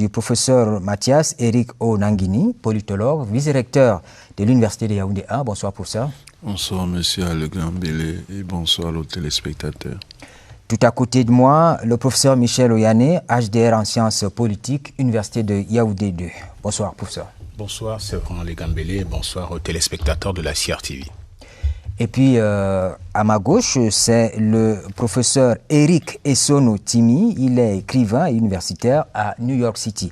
du professeur Mathias Eric Onangini, politologue, vice-recteur de l'Université de Yaoundé 1. Bonsoir, professeur. Bonsoir, monsieur Alegambélé, et bonsoir aux téléspectateurs. Tout à côté de moi, le professeur Michel Oyane, HDR en sciences politiques, Université de Yaoundé 2. Bonsoir, professeur. Bonsoir, c'est Laurent Legambélé, bonsoir aux téléspectateurs de la CRTV. Et puis, à ma gauche, c'est le professeur Eric Essono Timi. Il est écrivain et universitaire à New York City.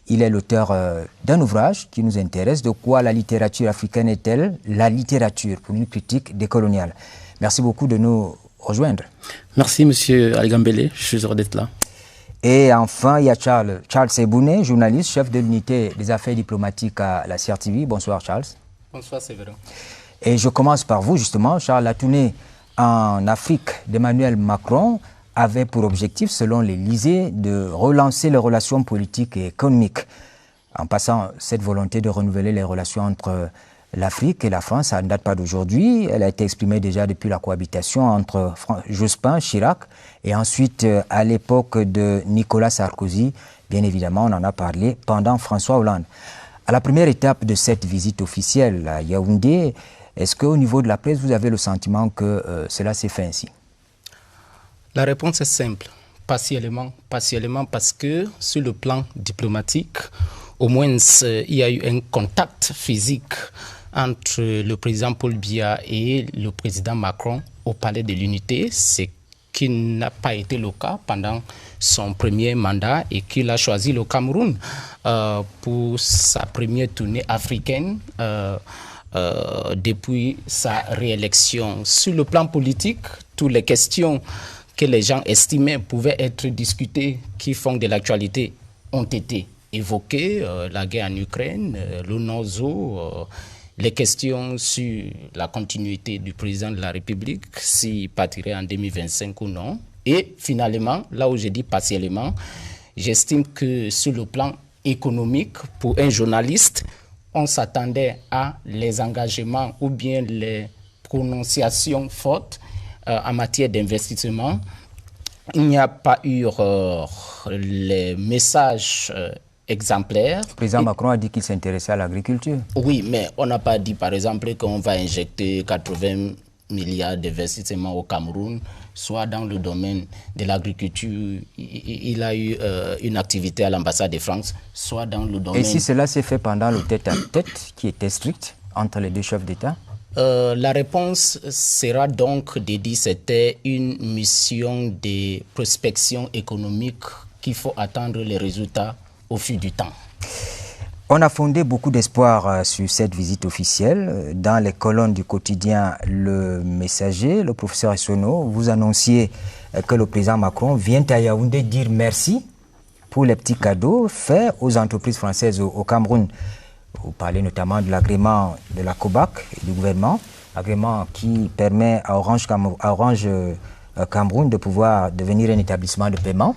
Il est l'auteur d'un ouvrage qui nous intéresse. De quoi la littérature africaine est-elle? La littérature pour une critique décoloniale. Merci beaucoup de nous rejoindre. Merci, monsieur Alegambélé. Je suis heureux d'être là. Et enfin, il y a Charles Sebouné, journaliste, chef de l'unité des affaires diplomatiques à la CRTV. Bonsoir, Charles. Bonsoir, Séverin. Et je commence par vous, justement. Charles, la tournée en Afrique d'Emmanuel Macron avait pour objectif, selon l'Élysée, de relancer les relations politiques et économiques. En passant cette volonté de renouveler les relations entre l'Afrique et la France, ça ne date pas d'aujourd'hui. Elle a été exprimée déjà depuis la cohabitation entre Jospin, Chirac, et ensuite, à l'époque de Nicolas Sarkozy, bien évidemment, on en a parlé pendant François Hollande. À la première étape de cette visite officielle à Yaoundé, est-ce qu'au niveau de la presse, vous avez le sentiment que cela s'est fait ainsi? La réponse est simple, partiellement parce que sur le plan diplomatique, au moins il y a eu un contact physique entre le président Paul Biya et le président Macron au Palais de l'Unité, ce qui n'a pas été le cas pendant son premier mandat et qu'il a choisi le Cameroun pour sa première tournée africaine depuis sa réélection. Sur le plan politique, toutes les questions que les gens estimaient pouvaient être discutées, qui font de l'actualité, ont été évoquées. La guerre en Ukraine, le Nozo, les questions sur la continuité du président de la République, s'il partirait en 2025 ou non. Et finalement, là où j'ai dit partiellement, j'estime que sur le plan économique, pour un journaliste, on s'attendait à les engagements ou bien les prononciations fortes en matière d'investissement. Il n'y a pas eu les messages exemplaires. Le président Macron a dit qu'il s'intéressait à l'agriculture. Oui, mais on n'a pas dit, par exemple, qu'on va injecter 80 milliards d'investissements au Cameroun, soit dans le domaine de l'agriculture, il a eu une activité à l'ambassade de France, soit dans le domaine... Et si cela s'est fait pendant le tête-à-tête qui était strict entre les deux chefs d'État? La réponse sera donc de dire que c'était une mission de prospection économique qu'il faut attendre les résultats au fil du temps. On a fondé beaucoup d'espoir sur cette visite officielle. Dans les colonnes du quotidien Le Messager, le professeur Essono, vous annonciez que le président Macron vient à Yaoundé dire merci pour les petits cadeaux faits aux entreprises françaises au Cameroun. Vous parlez notamment de l'agrément de la COBAC et du gouvernement, agrément qui permet à Orange Cameroun de pouvoir devenir un établissement de paiement.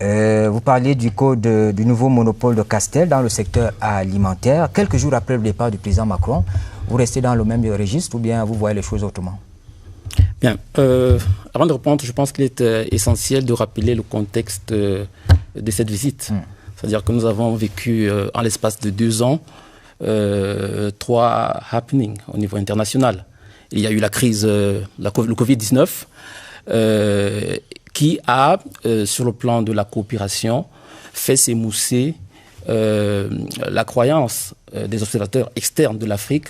Vous parliez du du nouveau monopole de Castel dans le secteur alimentaire. Quelques jours après le départ du président Macron, vous restez dans le même registre ou bien vous voyez les choses autrement? Bien, avant de répondre, je pense qu'il est essentiel de rappeler le contexte de cette visite. C'est-à-dire que nous avons vécu en l'espace de 2 ans 3 happenings au niveau international. Il y a eu la crise, le Covid-19, qui a, sur le plan de la coopération, fait s'émousser la croyance des observateurs externes de l'Afrique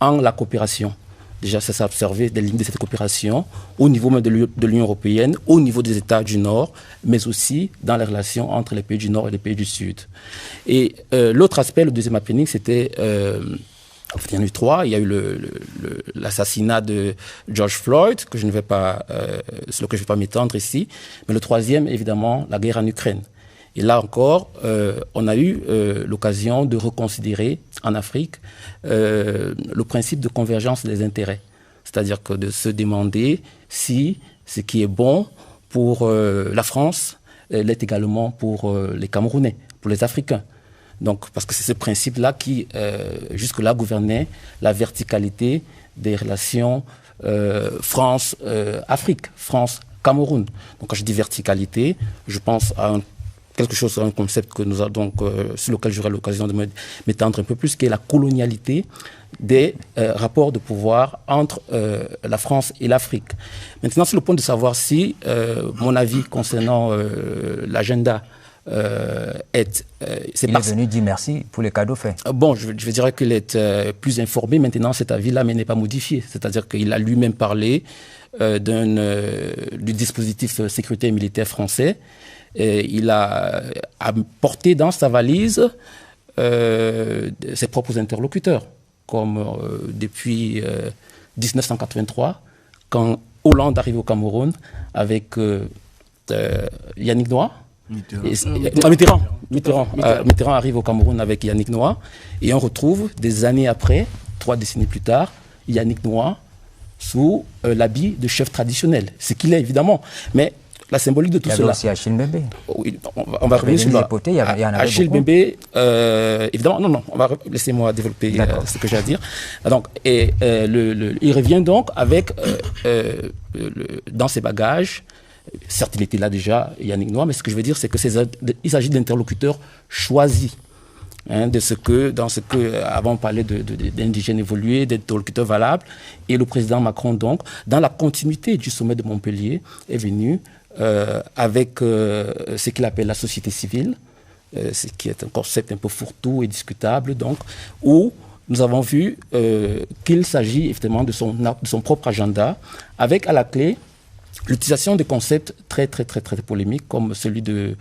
en la coopération. Déjà, ça s'est observé des lignes de cette coopération au niveau même de l'Union européenne, au niveau des États du Nord, mais aussi dans les relations entre les pays du Nord et les pays du Sud. Et l'autre aspect, le deuxième happening, c'était... il y en a eu 3. Il y a eu l'assassinat de George Floyd, que je ne vais pas, sur lequel je ne vais pas m'étendre ici. Mais le troisième, évidemment, la guerre en Ukraine. Et là encore, on a eu l'occasion de reconsidérer en Afrique le principe de convergence des intérêts. C'est-à-dire que de se demander si ce qui est bon pour la France l'est également pour les Camerounais, pour les Africains. Donc, parce que c'est ce principe-là qui, jusque-là, gouvernait la verticalité des relations France-Afrique, France-Cameroun. Donc, quand je dis verticalité, je pense quelque chose, un concept que nous avons donc, sur lequel j'aurai l'occasion de m'étendre un peu plus, qui est la colonialité des rapports de pouvoir entre la France et l'Afrique. Maintenant, sur le point de savoir si mon avis concernant l'agenda il est venu dire merci pour les cadeaux faits. Bon, je dirais qu'il est plus informé maintenant, cet avis-là, mais n'est pas modifié. C'est-à-dire qu'il a lui-même parlé du dispositif sécurité militaire français. Et il a porté dans sa valise ses propres interlocuteurs, comme depuis 1983, quand Hollande arrive au Cameroun avec Yannick Noah. Mitterrand arrive au Cameroun avec Yannick Noah, et on retrouve des années après, 3 décennies plus tard, Yannick Noah sous l'habit de chef traditionnel, ce qu'il est évidemment. Mais la symbolique de tout cela. Il y avait aussi Achille Mbembe. Oui, on va revenir sur Achille Mbembe, évidemment, non, laissez-moi développer ce que j'ai à dire. Donc, il revient donc avec, dans ses bagages, certes, il était là déjà, Yannick Noah, mais ce que je veux dire, c'est qu'il s'agit d'interlocuteurs choisis. Dans ce que, avant on parlait d'indigènes évolués, d'interlocuteurs valables. Et le président Macron, donc, dans la continuité du sommet de Montpellier, est venu avec ce qu'il appelle la société civile, ce qui est un concept un peu fourre-tout et discutable, donc, où nous avons vu qu'il s'agit effectivement de son propre agenda, avec à la clé l'utilisation de concepts très polémiques, comme celui de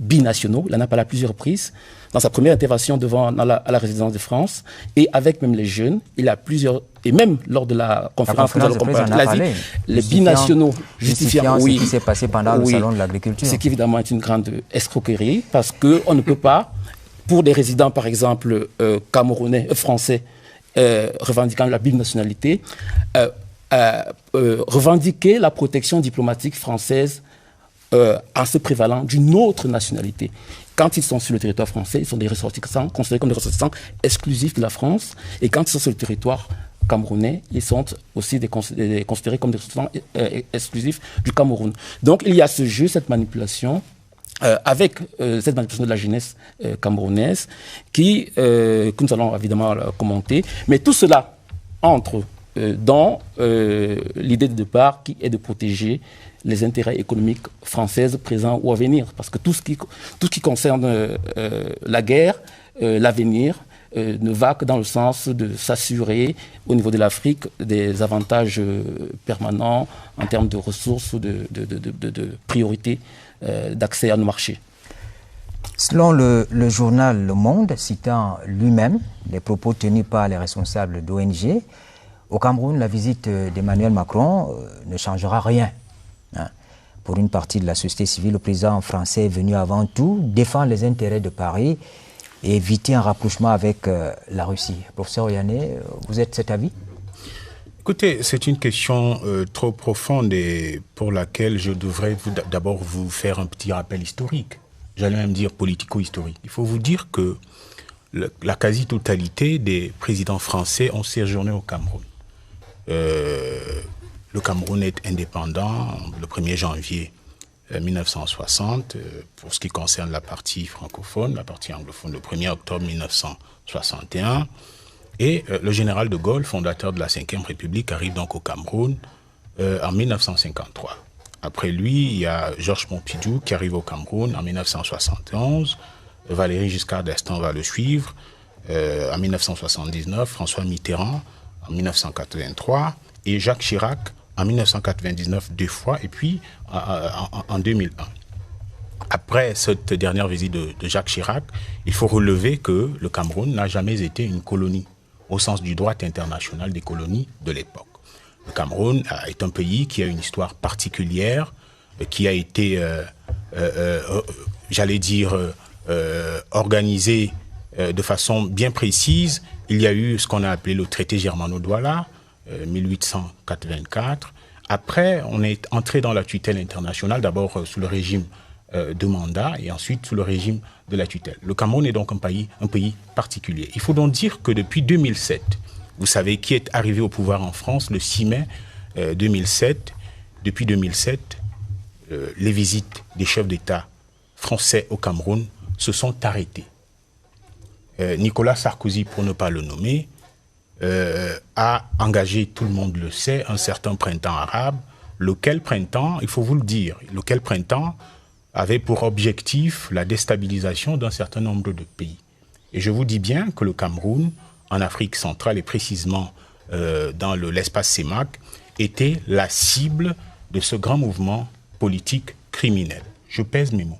binationaux. Il en a parlé à plusieurs reprises. Dans sa première intervention à la résidence de France, et avec même les jeunes, il a plusieurs, et même lors de la conférence de presse, les binationaux justifiant ce qui s'est passé pendant le salon de l'agriculture. Ce qui évidemment est une grande escroquerie, parce qu'on ne peut pas, pour des résidents par exemple français, revendiquant la binationalité, revendiquer la protection diplomatique française en se prévalant d'une autre nationalité. Quand ils sont sur le territoire français, ils sont des ressortissants, considérés comme des ressortissants exclusifs de la France. Et quand ils sont sur le territoire camerounais, ils sont aussi considérés comme des ressortissants exclusifs du Cameroun. Donc il y a ce jeu, cette manipulation, avec cette manipulation de la jeunesse camerounaise, que nous allons évidemment commenter. Mais tout cela entre dans l'idée de départ qui est de protéger les intérêts économiques françaises présents ou à venir. Parce que tout ce qui concerne la guerre, l'avenir, ne va que dans le sens de s'assurer au niveau de l'Afrique des avantages permanents en termes de ressources, de priorités d'accès à nos marchés. Selon le journal Le Monde, citant lui-même les propos tenus par les responsables d'ONG, au Cameroun, la visite d'Emmanuel Macron ne changera rien. Pour une partie de la société civile, le président français est venu avant tout défendre les intérêts de Paris et éviter un rapprochement avec la Russie. Professeur Oyané, vous êtes de cet avis? Écoutez, c'est une question trop profonde et pour laquelle je devrais d'abord vous faire un petit rappel historique. J'allais même dire politico-historique. Il faut vous dire que la quasi-totalité des présidents français ont séjourné au Cameroun. Le Cameroun est indépendant le 1er janvier 1960 pour ce qui concerne la partie francophone, la partie anglophone le 1er octobre 1961. Et le général de Gaulle, fondateur de la Ve République, arrive donc au Cameroun en 1953. Après lui, il y a Georges Pompidou qui arrive au Cameroun en 1971. Valéry Giscard d'Estaing va le suivre. En 1979, François Mitterrand en 1983 et Jacques Chirac en 1999 2 fois et puis en 2001. Après cette dernière visite de Jacques Chirac, il faut relever que le Cameroun n'a jamais été une colonie au sens du droit international des colonies de l'époque. Le Cameroun est un pays qui a une histoire particulière, qui a été, j'allais dire, organisé de façon bien précise. Il y a eu ce qu'on a appelé le traité Germano-Douala, 1884. Après, on est entré dans la tutelle internationale, d'abord sous le régime de mandat et ensuite sous le régime de la tutelle. Le Cameroun est donc un pays particulier. Il faut donc dire que depuis 2007, vous savez qui est arrivé au pouvoir en France le 6 mai 2007. Depuis 2007, les visites des chefs d'État français au Cameroun se sont arrêtés. Nicolas Sarkozy, pour ne pas le nommer, a engagé, tout le monde le sait, un certain printemps arabe, lequel printemps, il faut vous le dire, lequel printemps avait pour objectif la déstabilisation d'un certain nombre de pays. Et je vous dis bien que le Cameroun, en Afrique centrale et précisément dans l'espace CEMAC, était la cible de ce grand mouvement politique criminel. Je pèse mes mots.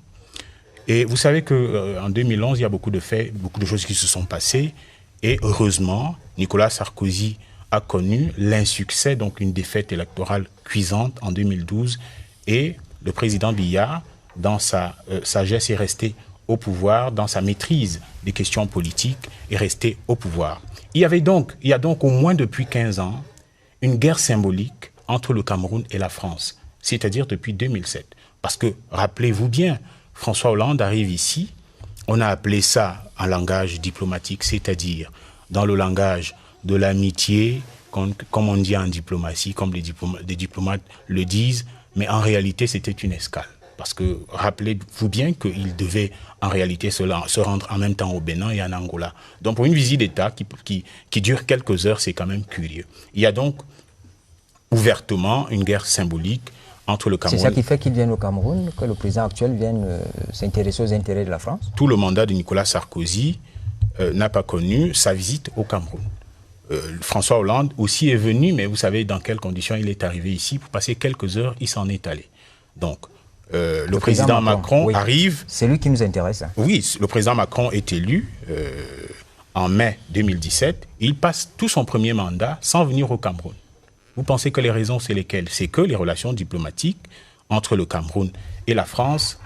Et vous savez qu'en 2011, il y a beaucoup de faits, beaucoup de choses qui se sont passées. Et heureusement, Nicolas Sarkozy a connu l'insuccès, donc une défaite électorale cuisante en 2012. Et le président Biya, dans sa sagesse, est resté au pouvoir, dans sa maîtrise des questions politiques, est resté au pouvoir. Il y a donc au moins depuis 15 ans une guerre symbolique entre le Cameroun et la France, c'est-à-dire depuis 2007. Parce que, rappelez-vous bien, François Hollande arrive ici, on a appelé ça en langage diplomatique, c'est-à-dire dans le langage de l'amitié, comme on dit en diplomatie, comme les diplomates le disent, mais en réalité c'était une escale. Parce que rappelez-vous bien qu'il devait en réalité se rendre en même temps au Bénin et en Angola. Donc pour une visite d'État qui dure quelques heures, c'est quand même curieux. Il y a donc ouvertement une guerre symbolique entre le Cameroun... C'est ça qui fait qu'il vienne au Cameroun, que le président actuel vienne s'intéresser aux intérêts de la France? Tout le mandat de Nicolas Sarkozy n'a pas connu sa visite au Cameroun. François Hollande aussi est venu, mais vous savez dans quelles conditions il est arrivé ici. Pour passer quelques heures, il s'en est allé. Donc, le président Macron oui. arrive... C'est lui qui nous intéresse. Hein. Oui, le président Macron est élu en mai 2017. Il passe tout son premier mandat sans venir au Cameroun. Vous pensez que les raisons, c'est lesquelles? C'est que les relations diplomatiques entre le Cameroun et la France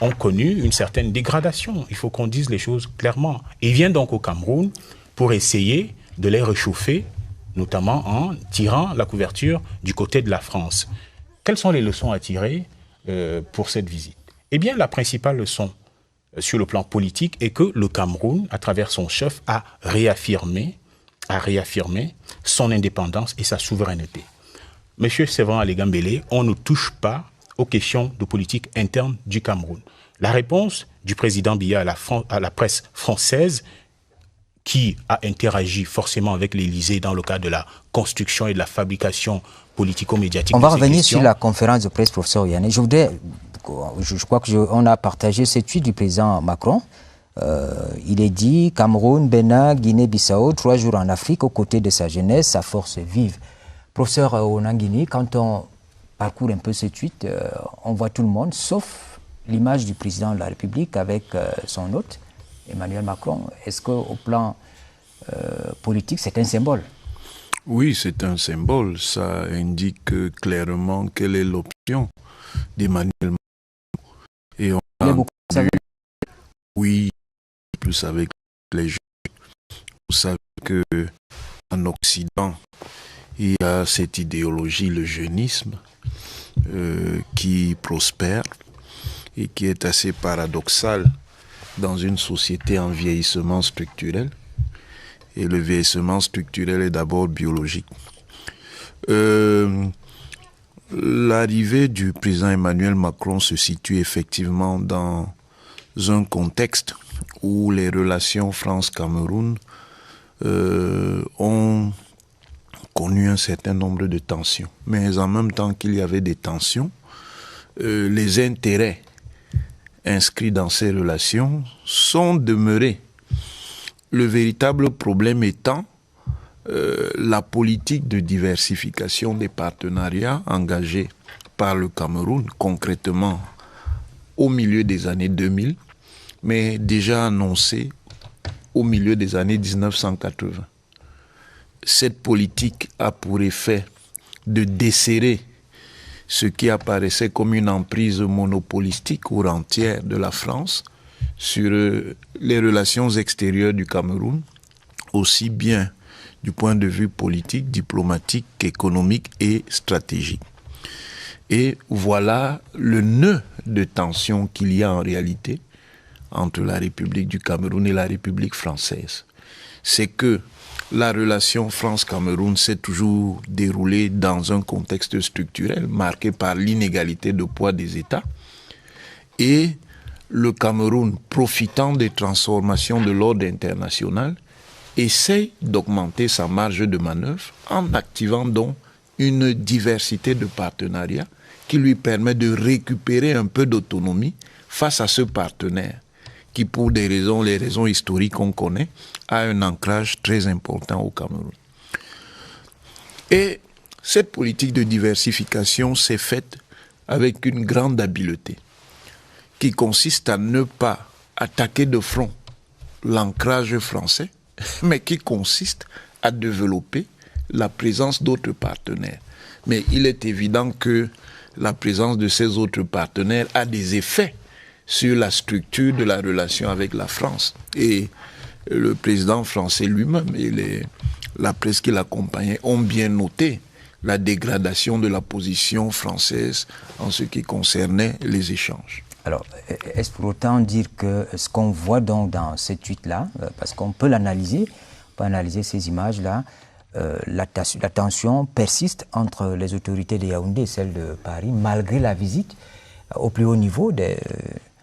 ont connu une certaine dégradation. Il faut qu'on dise les choses clairement. Et il vient donc au Cameroun pour essayer de les réchauffer, notamment en tirant la couverture du côté de la France. Quelles sont les leçons à tirer pour cette visite? Eh bien, la principale leçon sur le plan politique est que le Cameroun, à travers son chef, a réaffirmé son indépendance et sa souveraineté. Monsieur Séverin Alégambélé, on ne touche pas aux questions de politique interne du Cameroun. La réponse du président Biya à la presse française, qui a interagi forcément avec l'Élysée dans le cadre de la construction et de la fabrication politico-médiatique. On va revenir sur la conférence de presse, professeur Yanné. Je crois qu'on a partagé cette suite du président Macron. Il est dit Cameroun, Bénin, Guinée-Bissau, 3 jours en Afrique aux côtés de sa jeunesse, sa force vive. Professeur Onangini, quand on parcourt un peu cette suite, on voit tout le monde, sauf l'image du président de la République avec son hôte, Emmanuel Macron. Est-ce qu'au plan politique, c'est un symbole? Oui, c'est un symbole. Ça indique clairement quelle est l'option d'Emmanuel Macron. Et on a entendu, oui, plus avec les jeunes. Vous savez qu'en Occident, il y a cette idéologie, le jeunisme, qui prospère et qui est assez paradoxale dans une société en vieillissement structurel. Et le vieillissement structurel est d'abord biologique. L'arrivée du président Emmanuel Macron se situe effectivement dans un contexte où les relations France-Cameroun ont connu un certain nombre de tensions. Mais en même temps qu'il y avait des tensions, les intérêts inscrits dans ces relations sont demeurés. Le véritable problème étant la politique de diversification des partenariats engagés par le Cameroun, concrètement au milieu des années 2000, mais déjà annoncée au milieu des années 1980. Cette politique a pour effet de desserrer ce qui apparaissait comme une emprise monopolistique ou rentière de la France sur les relations extérieures du Cameroun, aussi bien du point de vue politique, diplomatique, économique et stratégique. Et voilà le nœud de tension qu'il y a en réalité entre la République du Cameroun et la République française. C'est que la relation France-Cameroun s'est toujours déroulée dans un contexte structurel marqué par l'inégalité de poids des États et le Cameroun, profitant des transformations de l'ordre international, essaye d'augmenter sa marge de manœuvre en activant donc une diversité de partenariats qui lui permet de récupérer un peu d'autonomie face à ce partenaire qui, pour les raisons historiques qu'on connaît, a un ancrage très important au Cameroun. Et cette politique de diversification s'est faite avec une grande habileté qui consiste à ne pas attaquer de front l'ancrage français, mais qui consiste à développer la présence d'autres partenaires. Mais il est évident que la présence de ces autres partenaires a des effets sur la structure de la relation avec la France. Et le président français lui-même et la presse qui l'accompagnait ont bien noté la dégradation de la position française en ce qui concernait les échanges. Alors, est-ce pour autant dire que ce qu'on voit donc dans cette tweet-là, parce qu'on peut l'analyser, on peut analyser ces images-là, la tension persiste entre les autorités de Yaoundé et celles de Paris, malgré la visite au plus haut niveau des...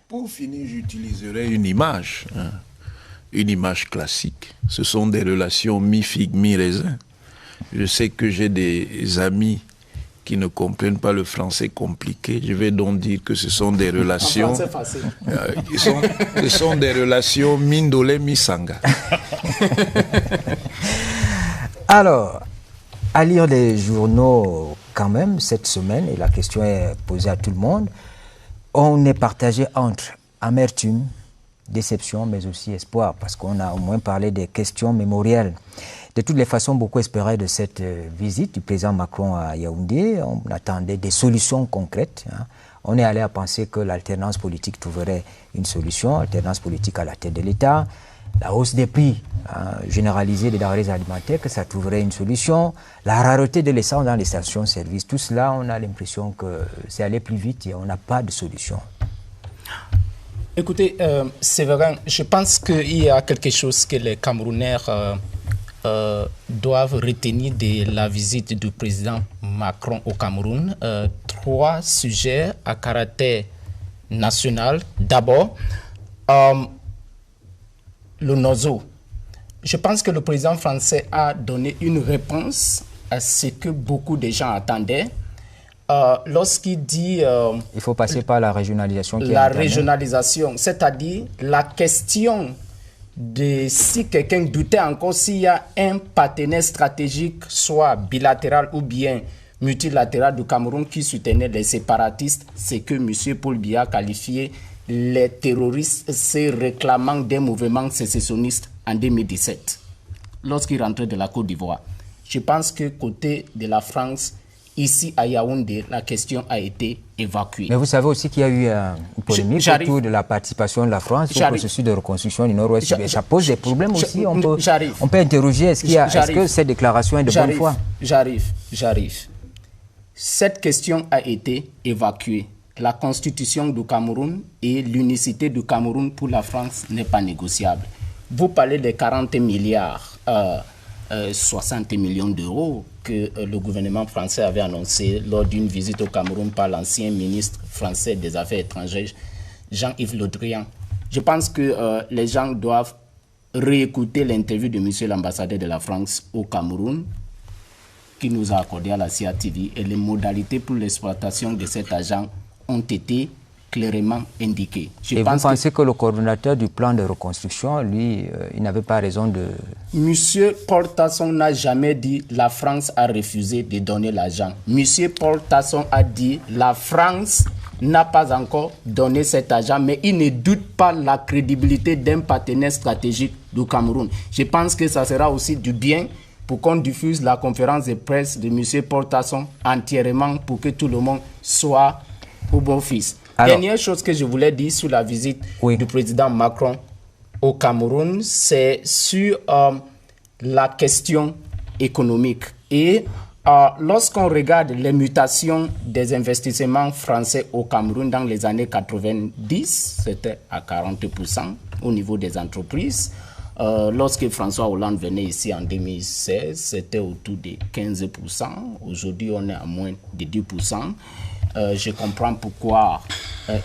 Pour finir, j'utiliserai une image classique. Ce sont des relations mi-figue, mi-raisin. Je sais que j'ai des amis qui ne comprennent pas le français compliqué. Je vais donc dire que ce sont des relations... ce sont des relations mindolé, mi-sanga. Alors, à lire les journaux quand même cette semaine, et la question est posée à tout le monde, on est partagé entre amertume, déception, mais aussi espoir, parce qu'on a au moins parlé des questions mémorielles. De toutes les façons, beaucoup espéraient de cette visite du président Macron à Yaoundé. On attendait des solutions concrètes. On est allé à penser que l'alternance politique trouverait une solution, alternance politique à la tête de l'État. La hausse des prix généralisée des denrées alimentaires, que ça trouverait une solution. La rareté de l'essence dans les stations-service. Tout cela, on a l'impression que c'est allé plus vite et on n'a pas de solution. Écoutez, Séverin, je pense qu'il y a quelque chose que les Camerounais doivent retenir de la visite du président Macron au Cameroun. 3 sujets à caractère national. D'abord, le NOZO. Je pense que le président français a donné une réponse à ce que beaucoup de gens attendaient. Lorsqu'il dit... il faut passer par la régionalisation. La régionalisation, c'est-à-dire la question de si quelqu'un doutait encore s'il y a un partenaire stratégique, soit bilatéral ou bien multilatéral du Cameroun qui soutenait les séparatistes, c'est que M. Paul Biya qualifiait les terroristes se réclamant des mouvements sécessionnistes en 2017, lorsqu'il rentrait de la Côte d'Ivoire. Je pense que côté de la France, ici à Yaoundé, la question a été évacuée. Mais vous savez aussi qu'il y a eu une polémique autour de la participation de la France au processus de reconstruction du Nord-Ouest. Ça pose des problèmes aussi. On peut interroger, est-ce que cette déclaration est de bonne foi? J'arrive. Cette question a été évacuée. La constitution du Cameroun et l'unicité du Cameroun pour la France n'est pas négociable. Vous parlez des 40 milliards, 60 millions d'euros que le gouvernement français avait annoncé lors d'une visite au Cameroun par l'ancien ministre français des Affaires étrangères, Jean-Yves Le Drian. Je pense que les gens doivent réécouter l'interview de monsieur l'ambassadeur de la France au Cameroun qui nous a accordé à la CIA TV et les modalités pour l'exploitation de cet argent ont été clairement indiquées. Et vous pensez que le coordonnateur du plan de reconstruction, lui, il n'avait pas raison de... Monsieur Paul Tasson n'a jamais dit la France a refusé de donner l'argent. Monsieur Paul Tasson a dit la France n'a pas encore donné cet argent, mais il ne doute pas la crédibilité d'un partenaire stratégique du Cameroun. Je pense que ça sera aussi du bien pour qu'on diffuse la conférence de presse de monsieur Paul Tasson entièrement pour que tout le monde soit au bon fils. Dernière chose que je voulais dire sur la visite du président Macron au Cameroun, c'est sur la question économique. Et lorsqu'on regarde les mutations des investissements français au Cameroun dans les années 90, c'était à 40% au niveau des entreprises. Lorsque François Hollande venait ici en 2016, c'était autour de 15%. Aujourd'hui, on est à moins de 10%. Je comprends pourquoi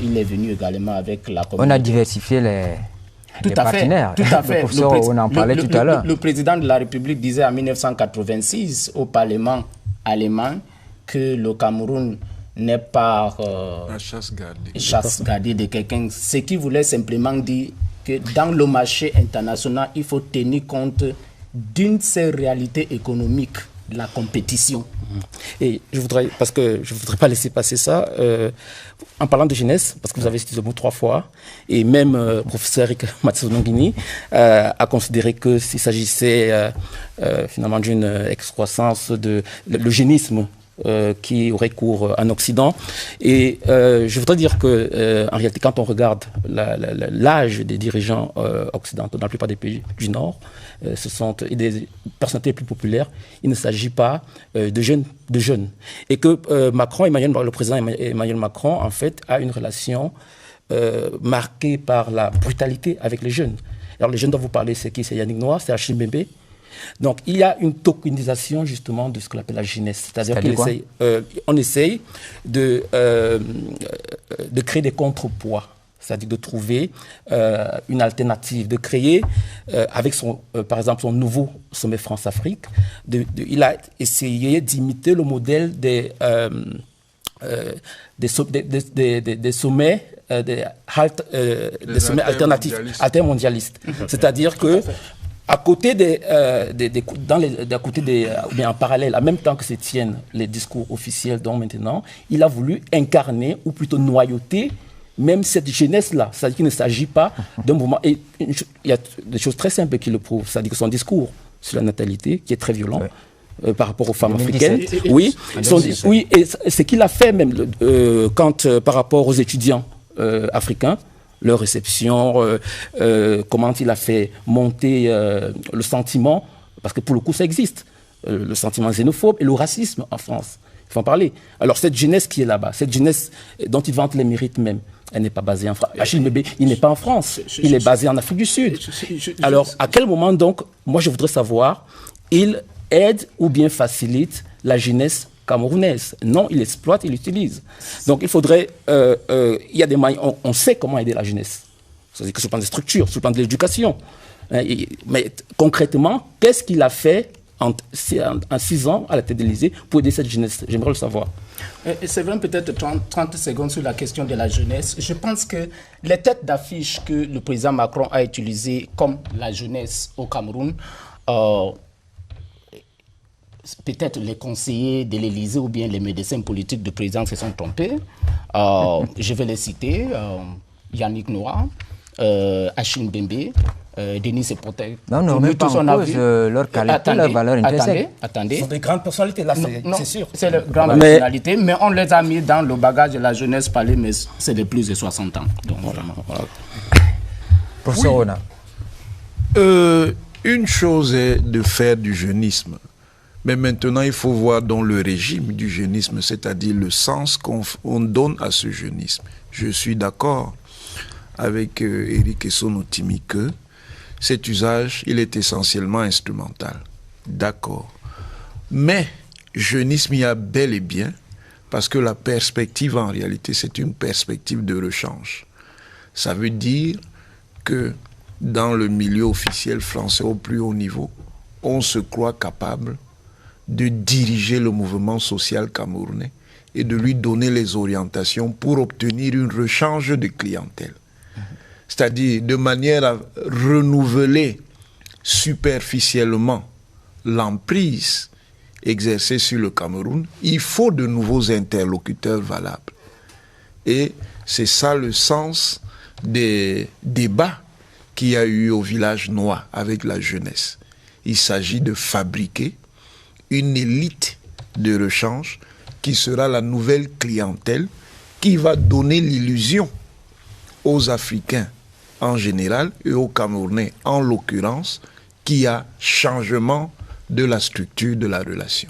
il est venu également avec la communauté. On a diversifié les partenaires. Tout à fait. On en parlait tout à l'heure. Le président de la République disait en 1986 au Parlement allemand que le Cameroun n'est pas la chasse gardée de quelqu'un. Ce qui voulait simplement dire que dans le marché international, il faut tenir compte d'une seule réalité économique, la compétition. Et je voudrais pas laisser passer ça, en parlant de jeunesse, parce que vous avez cité le mot 3 fois, et même professeur Eric Matsunongini a considéré que s'il s'agissait finalement d'une excroissance de le génisme qui aurait cours en Occident. Et je voudrais dire que, en réalité, quand on regarde l'âge des dirigeants occidentaux dans la plupart des pays du Nord, ce sont des personnalités plus populaires. Il ne s'agit pas de jeunes. Et que le président Emmanuel Macron, en fait, a une relation marquée par la brutalité avec les jeunes. Alors, les jeunes dont vous parlez, c'est qui? C'est Yannick Noah, c'est Achille Mbembe. Donc, il y a une tokenisation, justement, de ce qu'on appelle la jeunesse. C'est-à-dire qu'on essaye de créer des contrepoids, c'est-à-dire de trouver une alternative, de créer, avec par exemple son nouveau sommet France-Afrique, il a essayé d'imiter le modèle des sommets alternatifs, altermondialistes. C'est-à-dire que à côté mais en parallèle, en même temps que se tiennent les discours officiels, dont maintenant, il a voulu incarner, ou plutôt noyauter, même cette jeunesse-là. C'est-à-dire qu'il ne s'agit pas d'un mouvement. Et il y a des choses très simples qui le prouvent. C'est-à-dire que son discours sur la natalité, qui est très violent, par rapport aux femmes africaines. Oui, et ce qu'il a fait même par rapport aux étudiants africains, leur réception, comment il a fait monter le sentiment, parce que pour le coup ça existe, le sentiment xénophobe et le racisme en France. Il faut en parler. Alors cette jeunesse qui est là-bas, cette jeunesse dont il vante les mérites même, elle n'est pas basée en France. Achille Mbembe, il n'est pas en France, il est basé en Afrique du Sud. Alors à quel moment donc, moi je voudrais savoir, il aide ou bien facilite la jeunesse camerounaise? Non, il exploite, il utilise. Donc il faudrait, il y a des moyens, on sait comment aider la jeunesse. C'est-à-dire que sur le plan des structures, sur le plan de l'éducation. Mais concrètement, qu'est-ce qu'il a fait en 6 ans à la tête de l'Élysée pour aider cette jeunesse? J'aimerais le savoir. C'est vrai, peut-être 30 secondes sur la question de la jeunesse. Je pense que les têtes d'affiche que le président Macron a utilisées comme la jeunesse au Cameroun, peut-être les conseillers de l'Élysée ou bien les médecins politiques du président se sont trompés. Je vais les citer. Yannick Noah, Achille Mbembe, Denis Sepotek. Non, même pas en cause leur qualité, leur valeur intrinsèque. Attendez. Ce sont des grandes personnalités, là, c'est sûr. C'est de grandes personnalités, mais on les a mis dans le bagage de la jeunesse parlée, mais c'est de plus de 60 ans. Donc, voilà. Professeur Ona. Une chose est de faire du jeunisme. Mais maintenant, il faut voir dans le régime du jeunisme, c'est-à-dire le sens qu'on donne à ce jeunisme. Je suis d'accord avec Eric Essonotimi que cet usage, il est essentiellement instrumental. D'accord. Mais jeunisme, il y a bel et bien, parce que la perspective, en réalité, c'est une perspective de rechange. Ça veut dire que dans le milieu officiel français au plus haut niveau, on se croit capable de diriger le mouvement social camerounais et de lui donner les orientations pour obtenir une rechange de clientèle. C'est-à-dire de manière à renouveler superficiellement l'emprise exercée sur le Cameroun, il faut de nouveaux interlocuteurs valables. Et c'est ça le sens des débats qu'il y a eu au village Noah avec la jeunesse. Il s'agit de fabriquer une élite de rechange qui sera la nouvelle clientèle qui va donner l'illusion aux Africains en général et aux Camerounais en l'occurrence qu'il y a changement de la structure de la relation.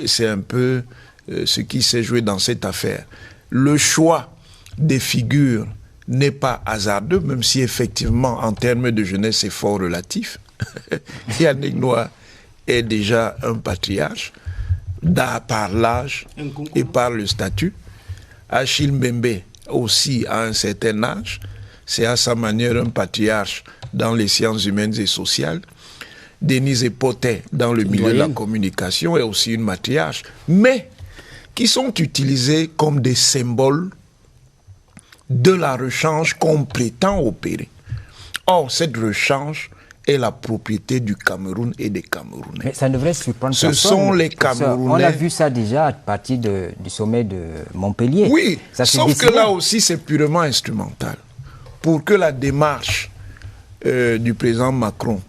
C'est un peu ce qui s'est joué dans cette affaire. Le choix des figures n'est pas hasardeux, même si effectivement, en termes de jeunesse, c'est fort relatif. Yannick Noah est déjà un patriarche, par l'âge et par le statut. Achille Mbembe aussi à un certain âge, c'est à sa manière un patriarche dans les sciences humaines et sociales. Denise Epotet dans le milieu de la communication est aussi une matriarche, mais qui sont utilisés comme des symboles de la rechange qu'on prétend opérer. Or, cette rechange est la propriété du Cameroun et des Camerounais. Mais ça devrait surprendre personne. Ce sont les Camerounais. On a vu ça déjà à partir du sommet de Montpellier. Oui, sauf que là aussi c'est purement instrumental. Pour que la démarche du président Macron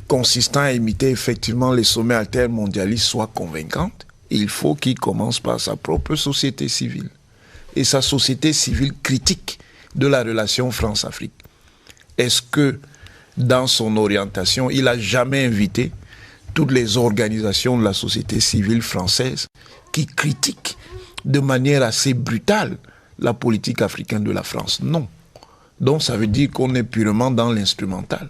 consistant à imiter effectivement les sommets altermondialistes soit convaincante, il faut qu'il commence par sa propre société civile. Et sa société civile critique de la relation France-Afrique. Est-ce que dans son orientation, il n'a jamais invité toutes les organisations de la société civile française qui critiquent de manière assez brutale la politique africaine de la France? Non. Donc ça veut dire qu'on est purement dans l'instrumental.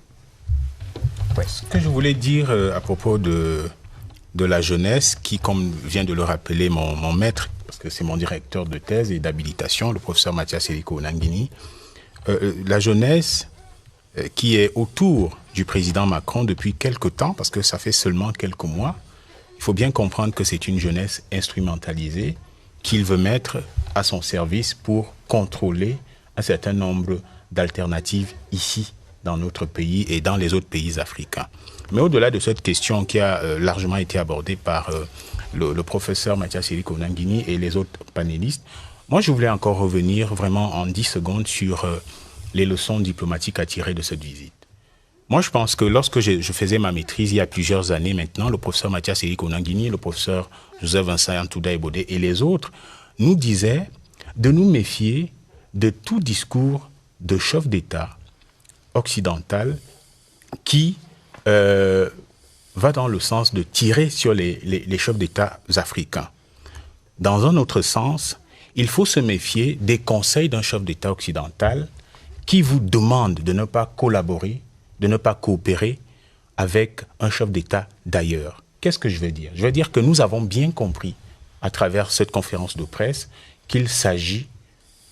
Ce que je voulais dire à propos de la jeunesse, qui, comme vient de le rappeler mon maître, parce que c'est mon directeur de thèse et d'habilitation, le professeur Mathias Eliko Nangini, la jeunesse qui est autour du président Macron depuis quelque temps, parce que ça fait seulement quelques mois, il faut bien comprendre que c'est une jeunesse instrumentalisée qu'il veut mettre à son service pour contrôler un certain nombre d'alternatives ici, dans notre pays et dans les autres pays africains. Mais au-delà de cette question qui a largement été abordée par le professeur Mathias Eliko Nangini et les autres panélistes, moi je voulais encore revenir vraiment en 10 secondes sur les leçons diplomatiques à tirer de cette visite. Moi je pense que lorsque je faisais ma maîtrise il y a plusieurs années maintenant, le professeur Mathias Eliko Nangini, le professeur Joseph Vincent Yantouda Ebode et les autres nous disaient de nous méfier de tout discours de chef d'État occidental qui va dans le sens de tirer sur les chefs d'État africains. Dans un autre sens, il faut se méfier des conseils d'un chef d'État occidental qui vous demande de ne pas collaborer, de ne pas coopérer avec un chef d'État d'ailleurs. Qu'est-ce que je veux dire? Je veux dire que nous avons bien compris, à travers cette conférence de presse, qu'il s'agit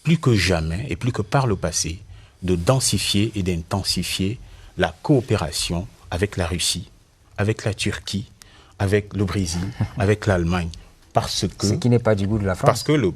plus que jamais et plus que par le passé de densifier et d'intensifier la coopération avec la Russie, avec la Turquie, avec le Brésil, avec l'Allemagne. Parce que, ce qui n'est pas du goût de la France. Parce que le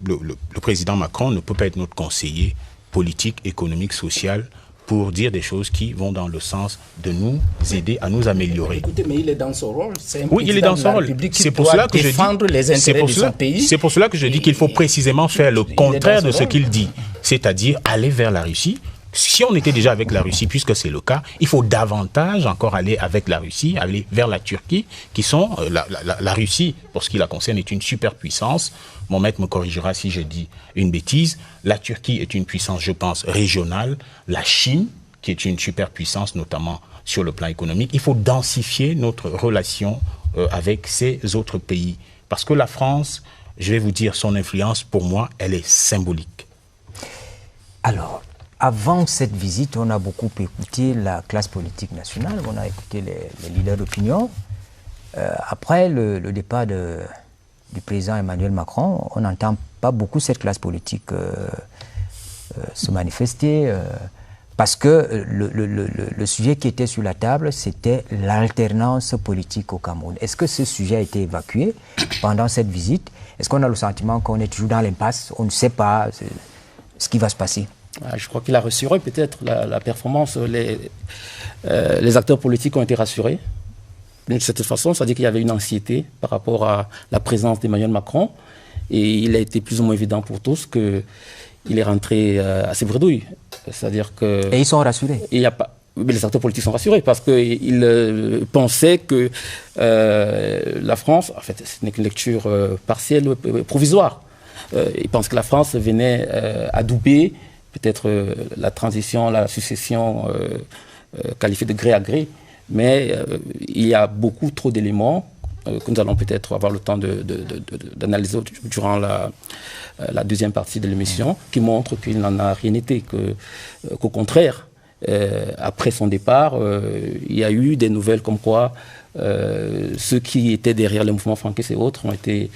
président Macron ne peut pas être notre conseiller politique, économique, social pour dire des choses qui vont dans le sens de nous aider à nous améliorer. Écoutez, mais il est dans son rôle. Oui, il est dans son rôle. C'est pour cela que je dis, c'est pour cela que je dis qu'il faut précisément faire le contraire de ce qu'il dit, c'est-à-dire aller vers la Russie. Si on était déjà avec la Russie, puisque c'est le cas, il faut davantage encore aller avec la Russie, aller vers la Turquie, qui sont... la Russie, pour ce qui la concerne, est une superpuissance. Mon maître me corrigera si je dis une bêtise. La Turquie est une puissance, je pense, régionale. La Chine, qui est une superpuissance, notamment sur le plan économique. Il faut densifier notre relation avec ces autres pays. Parce que la France, je vais vous dire, son influence, pour moi, elle est symbolique. Alors... Avant cette visite, on a beaucoup écouté la classe politique nationale, on a écouté les leaders d'opinion. Après le départ du président Emmanuel Macron, on n'entend pas beaucoup cette classe politique se manifester parce que le sujet qui était sur la table, c'était l'alternance politique au Cameroun. Est-ce que ce sujet a été évacué pendant cette visite? Est-ce qu'on a le sentiment qu'on est toujours dans l'impasse? On ne sait pas ce qui va se passer. Je crois qu'il a rassuré peut-être la performance. Les acteurs politiques ont été rassurés. D'une certaine façon, c'est-à-dire qu'il y avait une anxiété par rapport à la présence d'Emmanuel Macron. Et il a été plus ou moins évident pour tous qu'il est rentré à ses bredouilles. C'est-à-dire que... Et ils sont rassurés. Il y a pas... Mais les acteurs politiques sont rassurés parce qu'ils pensaient que la France, en fait, ce n'est qu'une lecture partielle, provisoire. Ils pensent que la France venait adouber peut-être la transition, la succession qualifiée de gré à gré, mais il y a beaucoup trop d'éléments que nous allons peut-être avoir le temps d'analyser durant la deuxième partie de l'émission, qui montre qu'il n'en a rien été, qu'au contraire, après son départ, il y a eu des nouvelles comme quoi ceux qui étaient derrière les mouvements franquistes et autres ont été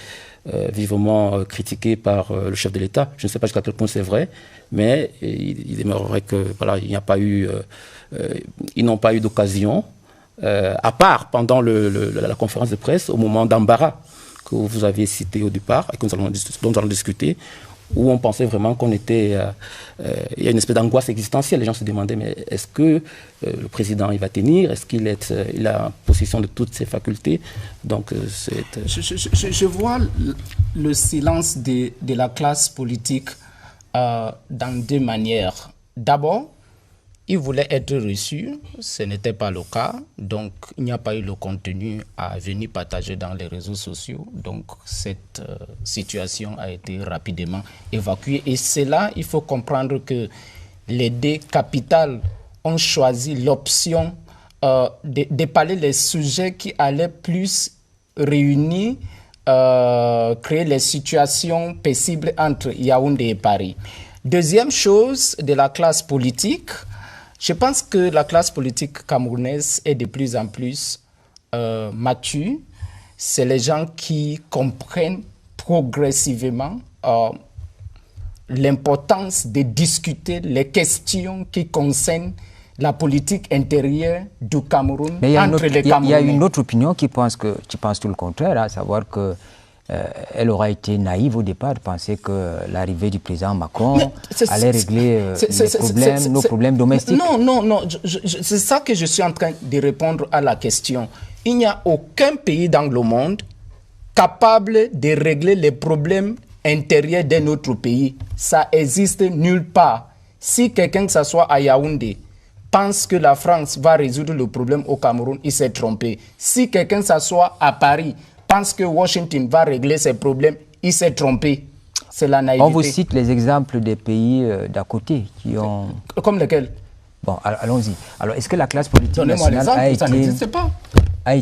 vivement critiqués par le chef de l'État. Je ne sais pas jusqu'à quel point c'est vrai, mais il demeurerait que voilà, il n'y a pas eu, ils n'ont pas eu d'occasion, à part pendant la conférence de presse, au moment d'embarras que vous aviez cité au départ et dont nous allons discuter, où on pensait vraiment qu'on était... il y a une espèce d'angoisse existentielle. Les gens se demandaient, mais est-ce que le président, il va tenir? Est-ce qu'il il a possession de toutes ses facultés? Donc, je vois le silence de la classe politique dans deux manières. D'abord, il voulait être reçu, ce n'était pas le cas, donc il n'y a pas eu le contenu à venir partager dans les réseaux sociaux, donc cette situation a été rapidement évacuée. Et c'est là, il faut comprendre que les deux capitales ont choisi l'option de parler les sujets qui allaient plus réunir, créer les situations paisibles entre Yaoundé et Paris. Deuxième chose de la classe politique, je pense que la classe politique camerounaise est de plus en plus mature. C'est les gens qui comprennent progressivement l'importance de discuter les questions qui concernent la politique intérieure du Cameroun entre les Camerounais. Il y a une autre opinion qui pense tout le contraire, à savoir que elle aura été naïve au départ de penser que l'arrivée du président Macron allait régler nos problèmes domestiques. Non, c'est ça que je suis en train de répondre à la question. Il n'y a aucun pays dans le monde capable de régler les problèmes intérieurs d'un autre pays. Ça existe nulle part. Si quelqu'un, que ce soit à Yaoundé, pense que la France va résoudre le problème au Cameroun, il s'est trompé. Si quelqu'un, que ce soit à Paris, pense que Washington va régler ses problèmes, il s'est trompé. C'est la naïveté. On vous cite les exemples des pays d'à côté qui ont... Comme lesquels? Bon, allons-y. Alors, est-ce que la classe politique nationale a été... Ça n'existe pas.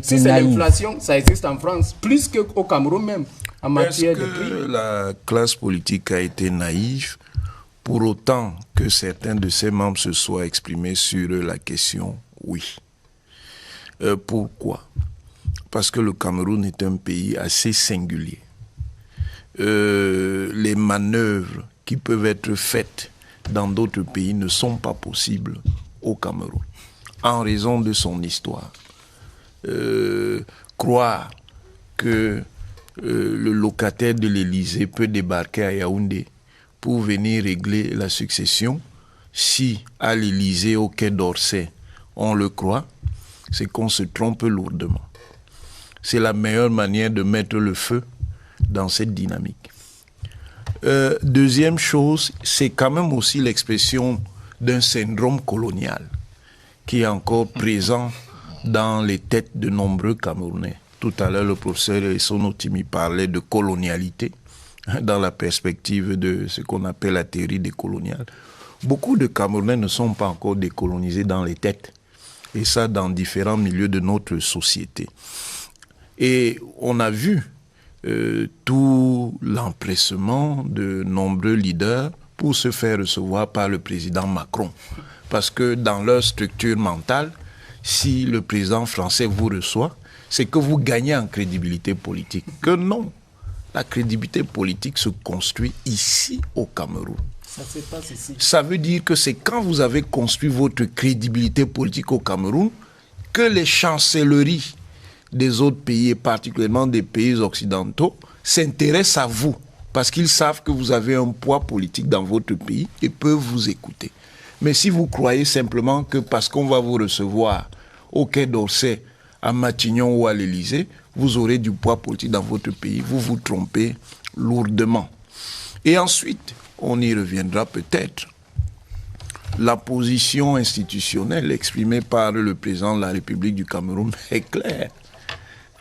Si c'est l'inflation, ça existe en France, plus qu'au Cameroun même, en matière de prix. Est-ce que la classe politique a été naïve pour autant que certains de ses membres se soient exprimés sur la question? Oui. Pourquoi? Parce que le Cameroun est un pays assez singulier. Les manœuvres qui peuvent être faites dans d'autres pays ne sont pas possibles au Cameroun, en raison de son histoire. Croire que le locataire de l'Élysée peut débarquer à Yaoundé pour venir régler la succession, si à l'Élysée, au Quai d'Orsay, on le croit, c'est qu'on se trompe lourdement. C'est la meilleure manière de mettre le feu dans cette dynamique. Deuxième chose, c'est quand même aussi l'expression d'un syndrome colonial qui est encore présent dans les têtes de nombreux Camerounais. Tout à l'heure, le professeur Sonotimi parlait de colonialité dans la perspective de ce qu'on appelle la théorie décoloniale. Beaucoup de Camerounais ne sont pas encore décolonisés dans les têtes, et ça dans différents milieux de notre société. Et on a vu tout l'empressement de nombreux leaders pour se faire recevoir par le président Macron. Parce que dans leur structure mentale, si le président français vous reçoit, c'est que vous gagnez en crédibilité politique. Que non, la crédibilité politique se construit ici au Cameroun. Ça se passe ici. Ça veut dire que c'est quand vous avez construit votre crédibilité politique au Cameroun que les chancelleries des autres pays, et particulièrement des pays occidentaux, s'intéressent à vous, parce qu'ils savent que vous avez un poids politique dans votre pays et peuvent vous écouter. Mais si vous croyez simplement que parce qu'on va vous recevoir au Quai d'Orsay, à Matignon ou à l'Élysée, vous aurez du poids politique dans votre pays, vous vous trompez lourdement. Et ensuite, on y reviendra peut-être. La position institutionnelle exprimée par le président de la République du Cameroun est claire.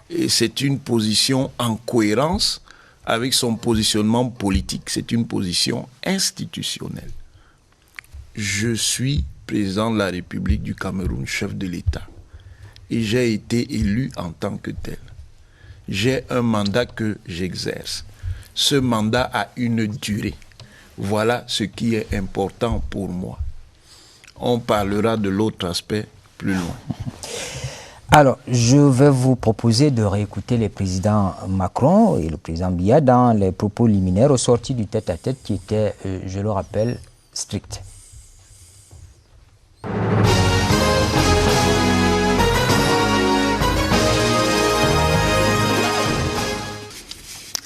Et c'est une position en cohérence avec son positionnement politique. C'est une position institutionnelle. Je suis président de la République du Cameroun, chef de l'État. Et j'ai été élu en tant que tel. j'ai un mandat que j'exerce. Ce mandat a une durée. Voilà ce qui est important pour moi. On parlera de l'autre aspect plus loin. Alors, je vais vous proposer de réécouter le président Macron et le président Biya dans les propos liminaires au sorti du tête-à-tête qui était, je le rappelle, strict.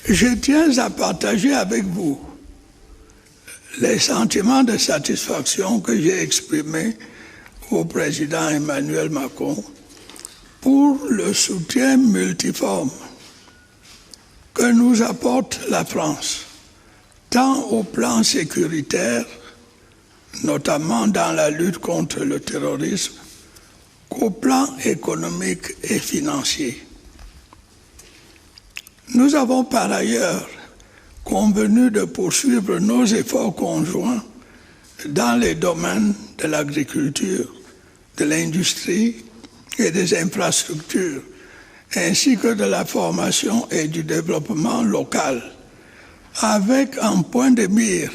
Je tiens à partager avec vous les sentiments de satisfaction que j'ai exprimés au président Emmanuel Macron pour le soutien multiforme que nous apporte la France, tant au plan sécuritaire, notamment dans la lutte contre le terrorisme, qu'au plan économique et financier. Nous avons par ailleurs convenu de poursuivre nos efforts conjoints dans les domaines de l'agriculture, de l'industrie et des infrastructures, ainsi que de la formation et du développement local, avec en point de mire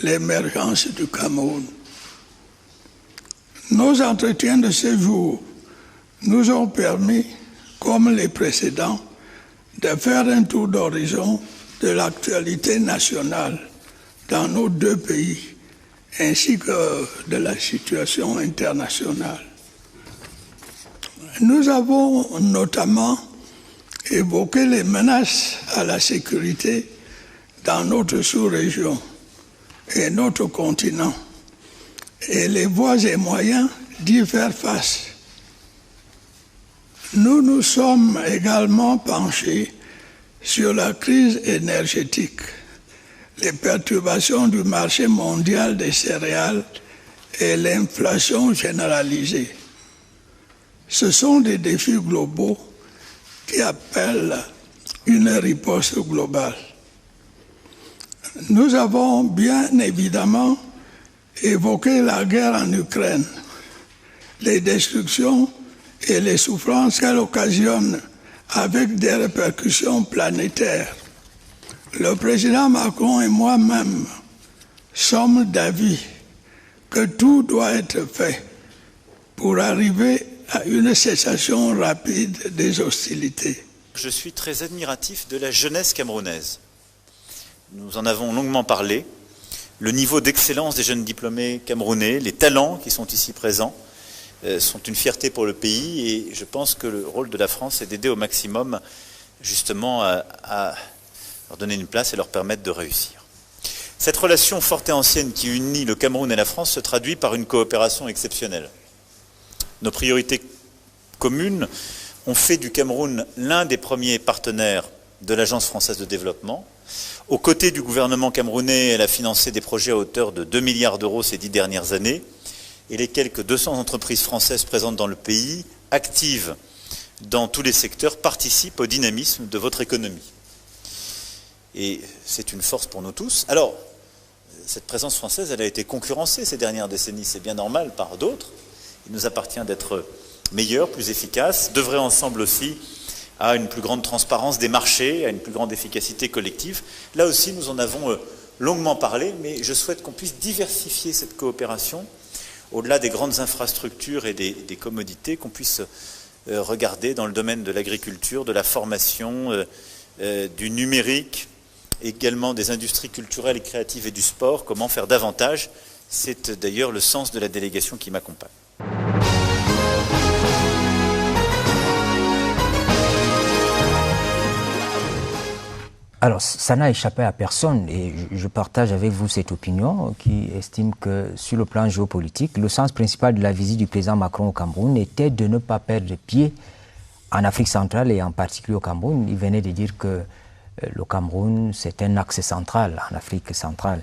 l'émergence du Cameroun. Nos entretiens de ce jour nous ont permis, comme les précédents, de faire un tour d'horizon de l'actualité nationale dans nos deux pays, ainsi que de la situation internationale. Nous avons notamment évoqué les menaces à la sécurité dans notre sous-région et notre continent, et les voies et moyens d'y faire face. Nous nous sommes également penchés sur la crise énergétique, les perturbations du marché mondial des céréales et l'inflation généralisée. Ce sont des défis globaux qui appellent une riposte globale. Nous avons bien évidemment évoqué la guerre en Ukraine, les destructions et les souffrances qu'elle occasionne avec des répercussions planétaires. Le président Macron et moi-même sommes d'avis que tout doit être fait pour arriver à une cessation rapide des hostilités. Je suis très admiratif de la jeunesse camerounaise. Nous en avons longuement parlé. Le niveau d'excellence des jeunes diplômés camerounais, les talents qui sont ici présents, sont une fierté pour le pays, et je pense que le rôle de la France est d'aider au maximum justement à leur donner une place et leur permettre de réussir. Cette relation forte et ancienne qui unit le Cameroun et la France se traduit par une coopération exceptionnelle. Nos priorités communes ont fait du Cameroun l'un des premiers partenaires de l'Agence française de développement. Aux côtés du gouvernement camerounais, elle a financé des projets à hauteur de 2 milliards d'euros ces 10 dernières années. Et les quelques 200 entreprises françaises présentes dans le pays, actives dans tous les secteurs, participent au dynamisme de votre économie. Et c'est une force pour nous tous. Alors, cette présence française, elle a été concurrencée ces dernières décennies, c'est bien normal, par d'autres. Il nous appartient d'être meilleurs, plus efficaces, d'œuvrer ensemble aussi à une plus grande transparence des marchés, à une plus grande efficacité collective. Là aussi, nous en avons longuement parlé, mais je souhaite qu'on puisse diversifier cette coopération au-delà des grandes infrastructures et des commodités, qu'on puisse regarder dans le domaine de l'agriculture, de la formation, du numérique, également des industries culturelles et créatives et du sport, comment faire davantage. C'est d'ailleurs le sens de la délégation qui m'accompagne. Alors, ça n'a échappé à personne et je partage avec vous cette opinion qui estime que sur le plan géopolitique, le sens principal de la visite du président Macron au Cameroun était de ne pas perdre pied en Afrique centrale et en particulier au Cameroun. Il venait de dire que le Cameroun, c'est un axe central en Afrique centrale.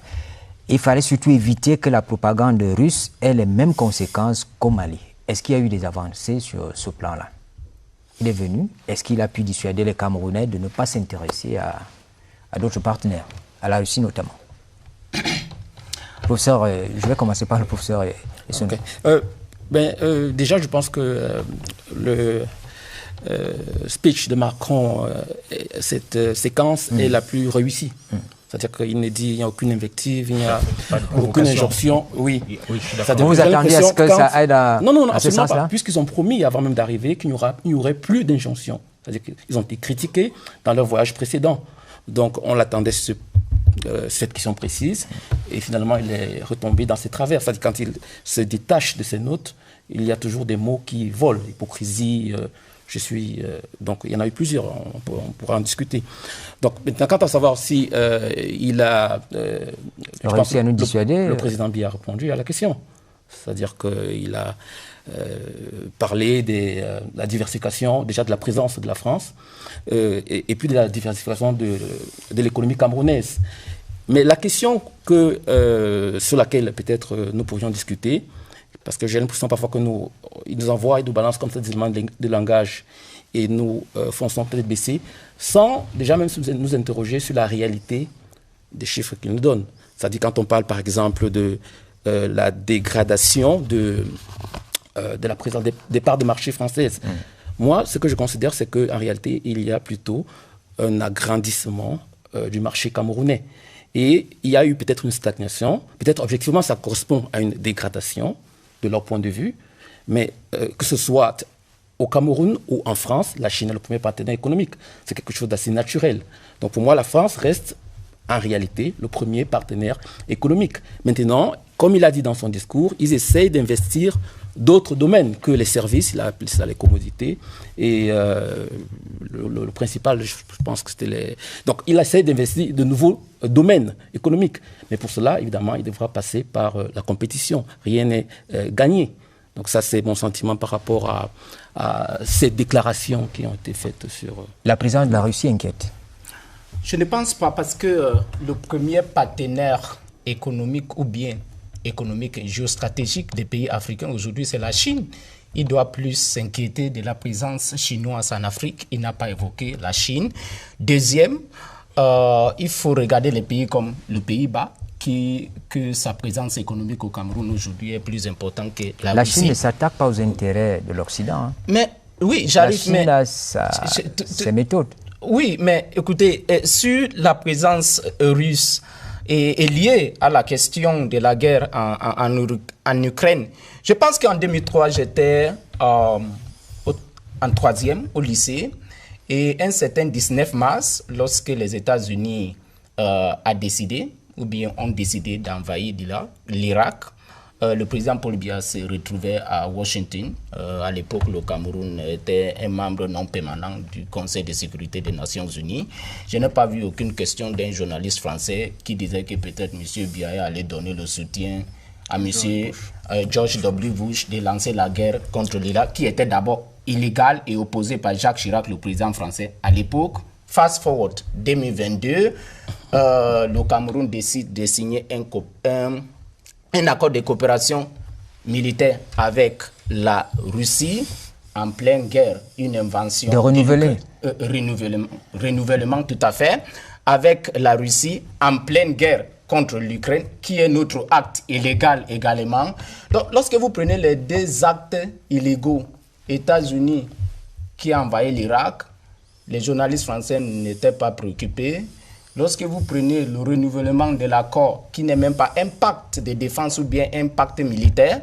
Il fallait surtout éviter que la propagande russe ait les mêmes conséquences qu'au Mali. Est-ce qu'il y a eu des avancées sur ce plan-là? Il est venu. Est-ce qu'il a pu dissuader les Camerounais de ne pas s'intéresser à d'autres partenaires, à la Russie notamment? Professeur, je vais commencer par le professeur Essono. Okay. Déjà, je pense que speech de Macron, cette séquence est la plus réussie. C'est-à-dire qu'il ne dit, il n'y a aucune invective, il n'y a aucune injonction. Oui. Vous vous attendiez à ce que ça aide à Non, à ce absolument sens-là? pas. Puisqu'ils ont promis, avant même d'arriver, qu'il n'y aurait plus d'injonction. C'est-à-dire qu'ils ont été critiqués dans leur voyage précédent. Donc, on l'attendait cette question précise. Et finalement, il est retombé dans ses travers. C'est-à-dire quand il se détache de ses notes, il y a toujours des mots qui volent. Hypocrisie, donc, il y en a eu plusieurs. On pourra en discuter. Donc, maintenant, quant à savoir si il a réussi à nous dissuader, le président Biya a répondu à la question. C'est-à-dire qu'il a parlé de la diversification, déjà de la présence de la France, et puis de la diversification de l'économie camerounaise. Mais la question sur laquelle peut-être nous pourrions discuter, parce que j'ai l'impression parfois qu'ils nous envoient et nous balancent comme ça des éléments de langage et nous fonçons peut-être baisser, sans déjà même nous interroger sur la réalité des chiffres qu'ils nous donnent. C'est-à-dire quand on parle par exemple de la dégradation de la présence des parts de marché françaises. Moi, ce que je considère, c'est qu'en réalité, il y a plutôt un agrandissement du marché camerounais. Et il y a eu peut-être une stagnation. Peut-être objectivement, ça correspond à une dégradation de leur point de vue. Mais que ce soit au Cameroun ou en France, la Chine est le premier partenaire économique. C'est quelque chose d'assez naturel. Donc pour moi, la France reste en réalité le premier partenaire économique. Maintenant, comme il a dit dans son discours, ils essayent d'investir d'autres domaines que les services, il a appelé ça les commodités, et le principal, je pense que c'était les... Donc, il essaie d'investir de nouveaux domaines économiques. Mais pour cela, évidemment, il devra passer par la compétition. Rien n'est gagné. Donc ça, c'est mon sentiment par rapport à ces déclarations qui ont été faites sur... La présidence de la Russie inquiète. Je ne pense pas, parce que le premier partenaire économique ou bien économique et géostratégique des pays africains aujourd'hui, c'est la Chine. Il doit plus s'inquiéter de la présence chinoise en Afrique. Il n'a pas évoqué la Chine. Deuxième, il faut regarder les pays comme le Pays-Bas, que sa présence économique au Cameroun aujourd'hui est plus importante que la Russie. La Chine ne s'attaque pas aux intérêts de l'Occident. Hein. Mais oui, j'arrive... La Chine a ses méthodes. Oui, mais écoutez, sur la présence russe est liée à la question de la guerre en Ukraine. Je pense qu'en 2003, j'étais en 3e au lycée, et un certain 19 mars, lorsque les États-Unis ont décidé d'envahir l'Irak, le président Paul Biya se retrouvait à Washington. À l'époque, le Cameroun était un membre non permanent du Conseil de sécurité des Nations Unies. Je n'ai pas vu aucune question d'un journaliste français qui disait que peut-être M. Biya allait donner le soutien à M. George W. Bush de lancer la guerre contre l'Irak, qui était d'abord illégale et opposée par Jacques Chirac, le président français à l'époque. Fast forward 2022, le Cameroun décide de signer un accord de coopération militaire avec la Russie en pleine guerre, une invention... De renouveler. Renouvellement, tout à fait, avec la Russie en pleine guerre contre l'Ukraine, qui est notre acte illégal également. Donc, lorsque vous prenez les deux actes illégaux, États-Unis qui a envahi l'Irak, les journalistes français n'étaient pas préoccupés. Lorsque vous prenez le renouvellement de l'accord, qui n'est même pas un pacte de défense ou bien un pacte militaire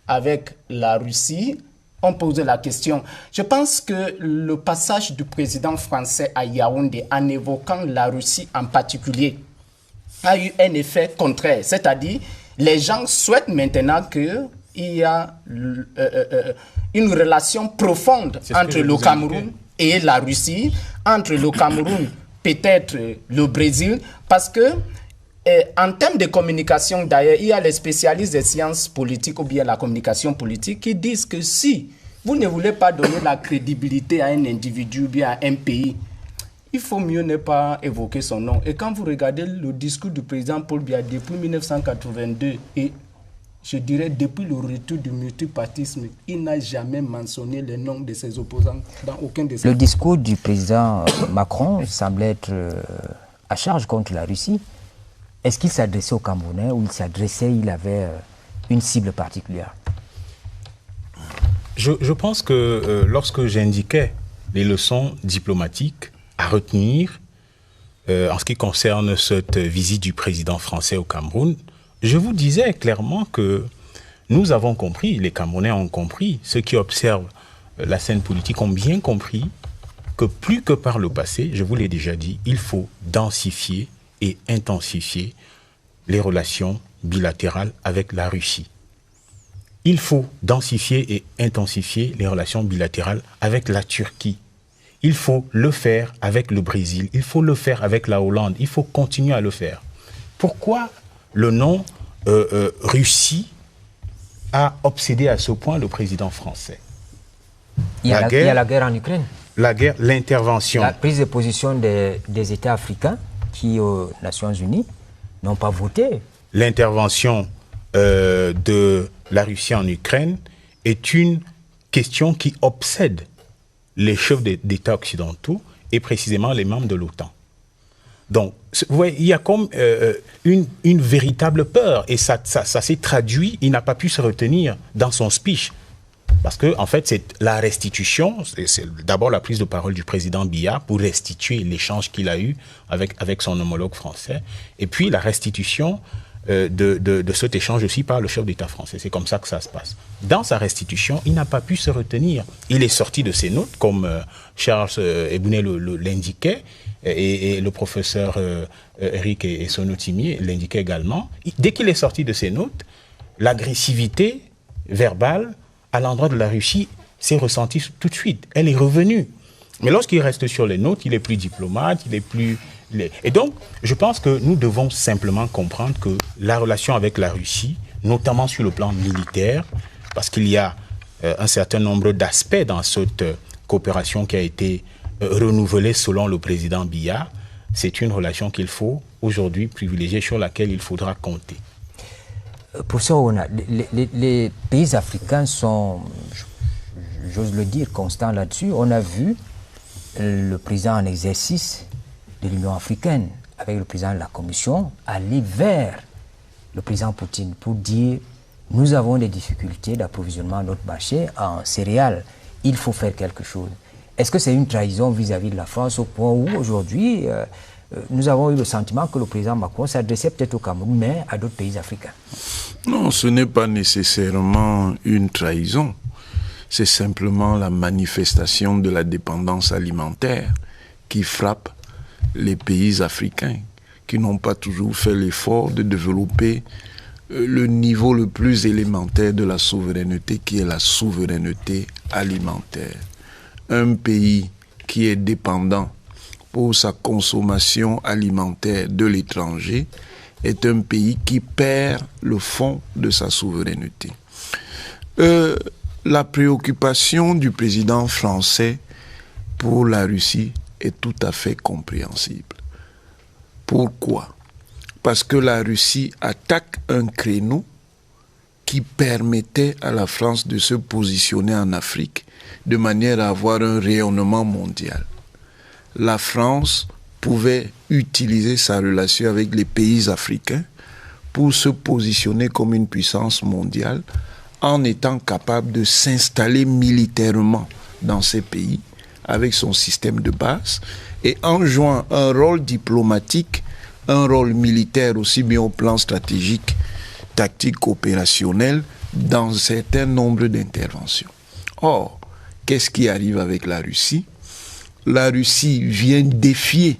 avec la Russie, on pose la question. Je pense que le passage du président français à Yaoundé en évoquant la Russie en particulier a eu un effet contraire. C'est-à-dire, les gens souhaitent maintenant qu'il y a une relation profonde entre le Cameroun et la Russie, entre le Cameroun peut-être le Brésil, parce que en termes de communication, d'ailleurs, il y a les spécialistes des sciences politiques ou bien la communication politique qui disent que si vous ne voulez pas donner la crédibilité à un individu ou bien à un pays, il faut mieux ne pas évoquer son nom. Et quand vous regardez le discours du président Paul Biya depuis 1982 et je dirais depuis le retour du multipartisme, il n'a jamais mentionné le nom de ses opposants dans aucun de ses... Le discours du président Macron semble être à charge contre la Russie. Est-ce qu'il s'adressait aux Camerounais ou il avait une cible particulière? Je pense que lorsque j'indiquais les leçons diplomatiques à retenir en ce qui concerne cette visite du président français au Cameroun. Je vous disais clairement que nous avons compris, les Camerounais ont compris, ceux qui observent la scène politique ont bien compris que plus que par le passé, je vous l'ai déjà dit, il faut densifier et intensifier les relations bilatérales avec la Russie. Il faut densifier et intensifier les relations bilatérales avec la Turquie. Il faut le faire avec le Brésil, il faut le faire avec la Hollande, il faut continuer à le faire. Pourquoi le nom Russie a obsédé à ce point le président français? Il y a la guerre en Ukraine. La guerre, l'intervention. La prise de position des États africains qui, aux Nations Unies, n'ont pas voté. L'intervention de la Russie en Ukraine est une question qui obsède les chefs d'État occidentaux et précisément les membres de l'OTAN. Donc, vous voyez, il y a comme une véritable peur et ça s'est traduit, il n'a pas pu se retenir dans son speech. Parce que, en fait, c'est la restitution, c'est d'abord la prise de parole du président Biya pour restituer l'échange qu'il a eu avec son homologue français, et puis la restitution de cet échange aussi par le chef d'État français. C'est comme ça que ça se passe. Dans sa restitution, il n'a pas pu se retenir. Il est sorti de ses notes, comme Charles Ebouné l'indiquait, et le professeur Eric Essonneau-Timier l'indiquait également. Dès qu'il est sorti de ses notes, l'agressivité verbale à l'endroit de la Russie s'est ressentie tout de suite. Elle est revenue. Mais lorsqu'il reste sur les notes, il est plus diplomate, il est plus... Et donc, je pense que nous devons simplement comprendre que la relation avec la Russie, notamment sur le plan militaire, parce qu'il y a un certain nombre d'aspects dans cette coopération qui a été renouvelée selon le président Biya, c'est une relation qu'il faut aujourd'hui privilégier, sur laquelle il faudra compter. Professeur Ouna, les pays africains sont, j'ose le dire, constants là-dessus. On a vu le président en exercice de l'Union africaine, avec le président de la Commission, aller vers le président Poutine pour dire « Nous avons des difficultés d'approvisionnement de notre marché en céréales, il faut faire quelque chose ». Est-ce que c'est une trahison vis-à-vis de la France au point où aujourd'hui nous avons eu le sentiment que le président Macron s'adressait peut-être au Cameroun, mais à d'autres pays africains? Non, ce n'est pas nécessairement une trahison. C'est simplement la manifestation de la dépendance alimentaire qui frappe les pays africains, qui n'ont pas toujours fait l'effort de développer le niveau le plus élémentaire de la souveraineté, qui est la souveraineté alimentaire. Un pays qui est dépendant pour sa consommation alimentaire de l'étranger est un pays qui perd le fond de sa souveraineté. La préoccupation du président français pour la Russie est tout à fait compréhensible. Pourquoi? Parce que la Russie attaque un créneau qui permettait à la France de se positionner en Afrique de manière à avoir un rayonnement mondial. La France pouvait utiliser sa relation avec les pays africains pour se positionner comme une puissance mondiale en étant capable de s'installer militairement dans ces pays avec son système de base et en jouant un rôle diplomatique, un rôle militaire aussi bien au plan stratégique, tactique, opérationnel dans un certain nombre d'interventions. Or, qu'est-ce qui arrive avec la Russie? La Russie vient défier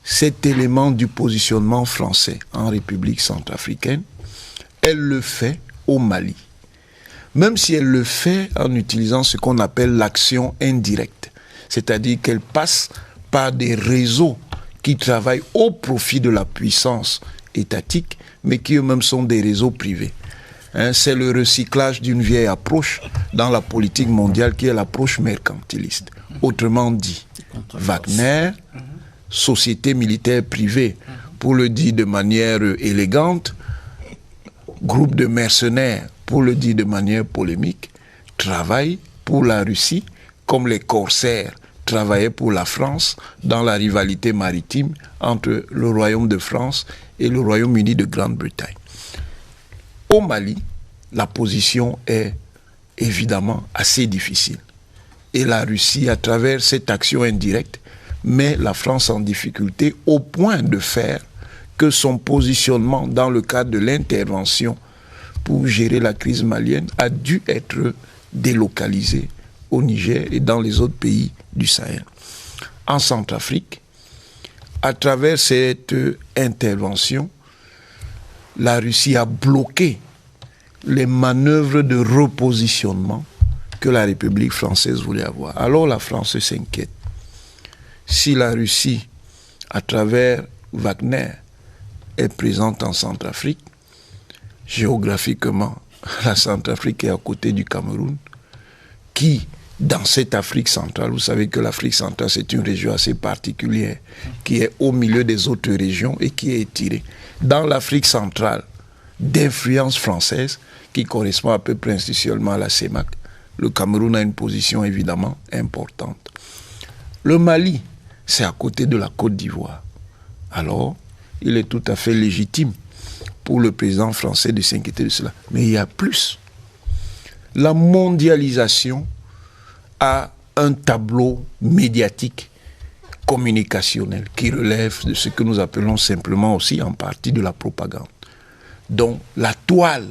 cet élément du positionnement français en République centrafricaine. Elle le fait au Mali. Même si elle le fait en utilisant ce qu'on appelle l'action indirecte, c'est-à-dire qu'elle passe par des réseaux qui travaillent au profit de la puissance étatique, mais qui eux-mêmes sont des réseaux privés. C'est le recyclage d'une vieille approche dans la politique mondiale qui est l'approche mercantiliste. Autrement dit, Wagner, société militaire privée, pour le dire de manière élégante, groupe de mercenaires, pour le dire de manière polémique, travaille pour la Russie comme les corsaires travaillaient pour la France dans la rivalité maritime entre le Royaume de France et le Royaume-Uni de Grande-Bretagne. Au Mali, la position est évidemment assez difficile. Et la Russie, à travers cette action indirecte, met la France en difficulté au point de faire que son positionnement dans le cadre de l'intervention pour gérer la crise malienne a dû être délocalisé au Niger et dans les autres pays du Sahel. En Centrafrique, à travers cette intervention, la Russie a bloqué les manœuvres de repositionnement que la République française voulait avoir. Alors la France s'inquiète. Si la Russie, à travers Wagner, est présente en Centrafrique, géographiquement, la Centrafrique est à côté du Cameroun, qui, dans cette Afrique centrale, vous savez que l'Afrique centrale, c'est une région assez particulière, qui est au milieu des autres régions et qui est étirée. Dans l'Afrique centrale, d'influence française, qui correspond à peu près institutionnellement à la CEMAC, le Cameroun a une position évidemment importante. Le Mali, c'est à côté de la Côte d'Ivoire. Alors, il est tout à fait légitime pour le président français de s'inquiéter de cela. Mais il y a plus. La mondialisation a un tableau médiatique, communicationnel, qui relève de ce que nous appelons simplement aussi en partie de la propagande. Donc, la toile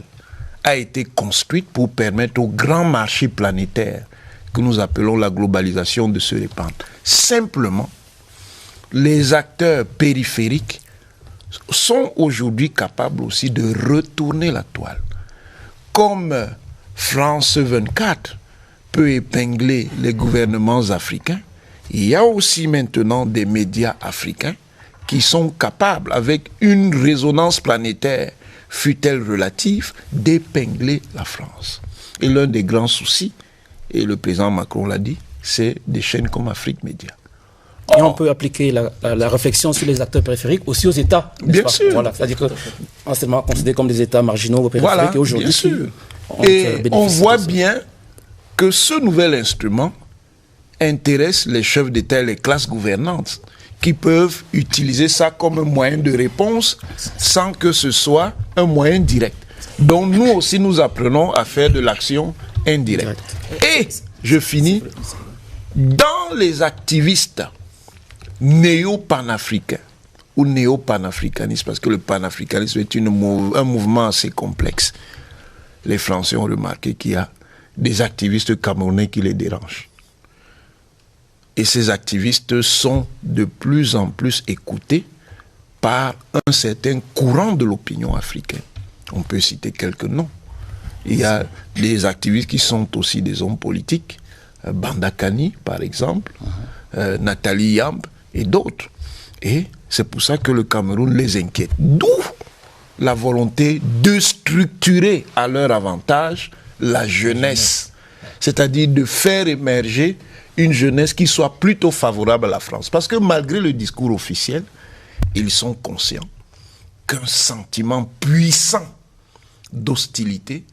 a été construite pour permettre au grand marché planétaire que nous appelons la globalisation de se répandre. Simplement, les acteurs périphériques sont aujourd'hui capables aussi de retourner la toile. Comme France 24 peut épingler les gouvernements africains, il y a aussi maintenant des médias africains qui sont capables, avec une résonance planétaire, fut-elle relative, d'épingler la France. Et l'un des grands soucis, et le président Macron l'a dit, c'est des chaînes comme Afrique Média. Et on peut appliquer la réflexion sur les acteurs périphériques aussi aux États. Bien sûr. Voilà, c'est-à-dire que anciennement considérés comme des États marginaux périphériques, voilà, et aujourd'hui, bien sûr. Et on voit bien que ce nouvel instrument intéresse les chefs d'État et les classes gouvernantes qui peuvent utiliser ça comme un moyen de réponse sans que ce soit un moyen direct. Donc nous aussi, nous apprenons à faire de l'action indirecte. Et, je finis, dans les activistes néo-panafricains ou néo-panafricanistes, parce que le panafricanisme est un mouvement assez complexe, les Français ont remarqué qu'il y a des activistes camerounais qui les dérangent. Et ces activistes sont de plus en plus écoutés par un certain courant de l'opinion africaine. On peut citer quelques noms. Il y a des activistes qui sont aussi des hommes politiques, Bandakani par exemple, Nathalie Yamb et d'autres. Et c'est pour ça que le Cameroun les inquiète. D'où la volonté de structurer à leur avantage la jeunesse. C'est-à-dire de faire émerger une jeunesse qui soit plutôt favorable à la France. Parce que malgré le discours officiel, ils sont conscients qu'un sentiment puissant d'hostilité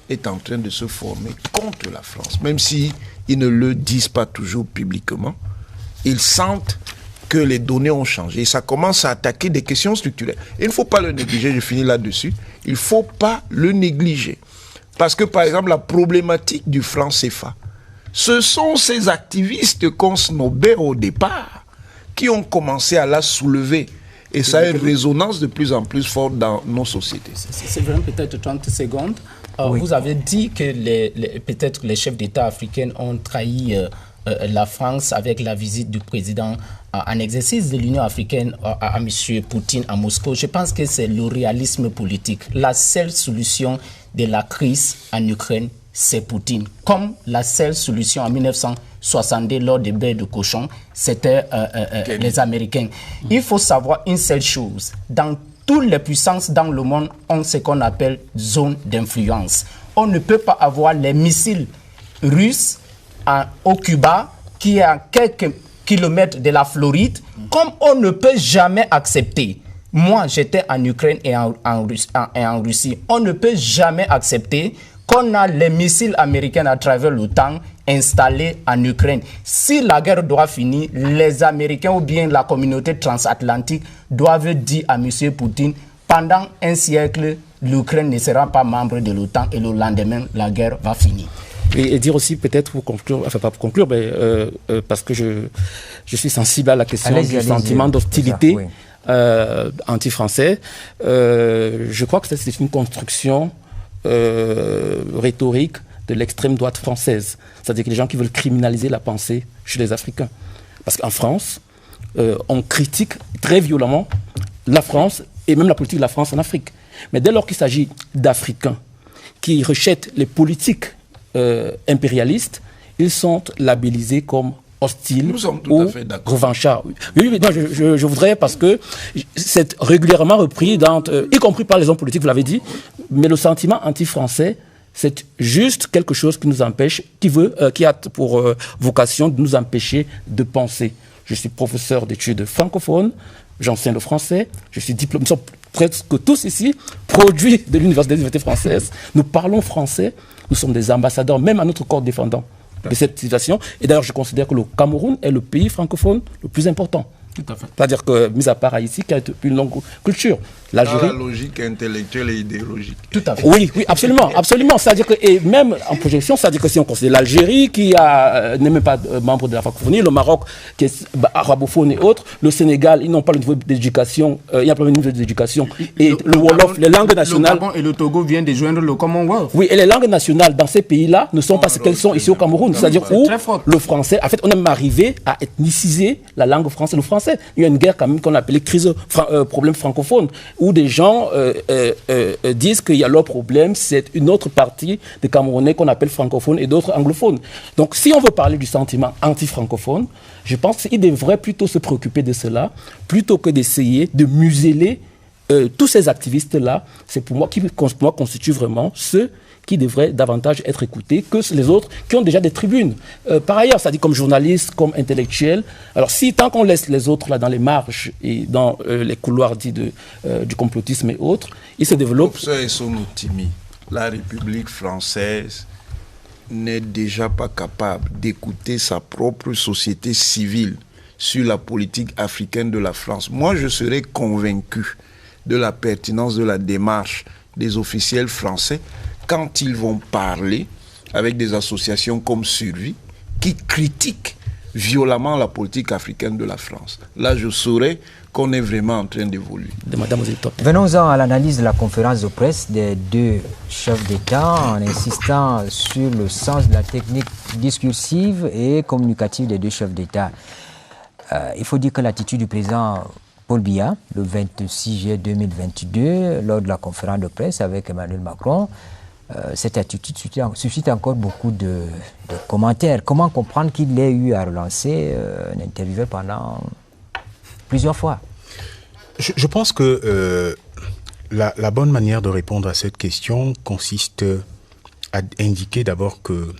est en train de se former contre la France. Même s'ils ne le disent pas toujours publiquement, ils sentent que les données ont changé. Et ça commence à attaquer des questions structurelles. Et il ne faut pas le négliger, je finis là-dessus. Il ne faut pas le négliger. Parce que, par exemple, la problématique du franc CFA, ce sont ces activistes qu'on snobait au départ qui ont commencé à la soulever. Et ça a une résonance de plus en plus forte dans nos sociétés. C'est vraiment peut-être 30 secondes. Oui. Vous avez dit que peut-être les chefs d'État africains ont trahi la France avec la visite du président en exercice de l'Union africaine à M. Poutine à Moscou. Je pense que c'est le réalisme politique. La seule solution de la crise en Ukraine, c'est Poutine. Comme la seule solution en 1962 lors des baies de cochon, c'était les Américains. Il faut savoir une seule chose. Dans toutes les puissances dans le monde ont ce qu'on appelle zone d'influence. On ne peut pas avoir les missiles russes au Cuba, qui est à quelques kilomètres de la Floride, comme on ne peut jamais accepter. Moi, j'étais en Ukraine et en Russie. On ne peut jamais accepter qu'on a les missiles américains à travers le temps installés en Ukraine. Si la guerre doit finir, les Américains ou bien la communauté transatlantique doivent dire à M. Poutine, pendant un siècle, l'Ukraine ne sera pas membre de l'OTAN et le lendemain, la guerre va finir. Et dire aussi peut-être pour conclure, enfin pas pour conclure, mais parce que je suis sensible à la question du sentiment d'hostilité anti-français. Je crois que c'est une construction rhétorique de l'extrême droite française. C'est-à-dire que les gens qui veulent criminaliser la pensée chez les Africains. Parce qu'en France, on critique très violemment la France et même la politique de la France en Afrique. Mais dès lors qu'il s'agit d'Africains qui rejettent les politiques impérialistes, ils sont labellisés comme hostiles ou revanchards. Oui, non, je voudrais, parce que c'est régulièrement repris, y compris par les hommes politiques, vous l'avez dit, mais le sentiment anti-français, c'est juste quelque chose qui nous empêche, qui a pour vocation de nous empêcher de penser. Je suis professeur d'études francophones, j'enseigne le français, je suis diplômé, nous sommes presque tous ici produits de l'université française. Nous parlons français, nous sommes des ambassadeurs, même à notre corps défendant de cette situation. Et d'ailleurs, je considère que le Cameroun est le pays francophone le plus important. Tout à fait. C'est-à-dire que, mis à part Haïti, qui a une longue culture, l'Algérie... La logique intellectuelle et idéologique. Tout à fait. Oui, absolument, absolument. C'est-à-dire que, et même en projection, c'est-à-dire que si on considère l'Algérie, qui n'est même pas membre de la francophonie, le Maroc, qui est arabophone et autres, le Sénégal, ils n'ont pas le niveau d'éducation, il n'y a pas le niveau d'éducation. Et le Wolof, les langues nationales... Le Gabon et le Togo viennent de joindre le Commonwealth. Oui, et les langues nationales dans ces pays-là ne sont pas ce qu'elles sont ici au Cameroun. C'est-à-dire où le français, en fait, on est même arrivé à ethniciser la langue française, le français. Il y a une guerre quand même qu'on appelait problème francophone, où des gens disent qu'il y a leur problème, c'est une autre partie des Camerounais qu'on appelle francophones et d'autres anglophones. Donc si on veut parler du sentiment anti-francophone, je pense qu'il devrait plutôt se préoccuper de cela, plutôt que d'essayer de museler tous ces activistes-là. C'est pour moi qui constituent vraiment ceux qui devraient davantage être écoutés que les autres qui ont déjà des tribunes. Par ailleurs, ça dit comme journaliste, comme intellectuel. Alors si tant qu'on laisse les autres là dans les marges et dans les couloirs dits du complotisme et autres, ils se développent... La République française n'est déjà pas capable d'écouter sa propre société civile sur la politique africaine de la France. Moi, je serais convaincu de la pertinence de la démarche des officiels français quand ils vont parler avec des associations comme Survie, qui critiquent violemment la politique africaine de la France. Là, je saurais qu'on est vraiment en train d'évoluer. Venons-en à l'analyse de la conférence de presse des deux chefs d'État, en insistant sur le sens de la technique discursive et communicative des deux chefs d'État. Il faut dire que l'attitude du président Paul Biya, le 26 juillet 2022, lors de la conférence de presse avec Emmanuel Macron, cette attitude suscite encore beaucoup de commentaires. Comment comprendre qu'il ait eu à relancer un intervieweur pendant plusieurs fois? Je pense que la bonne manière de répondre à cette question consiste à indiquer d'abord que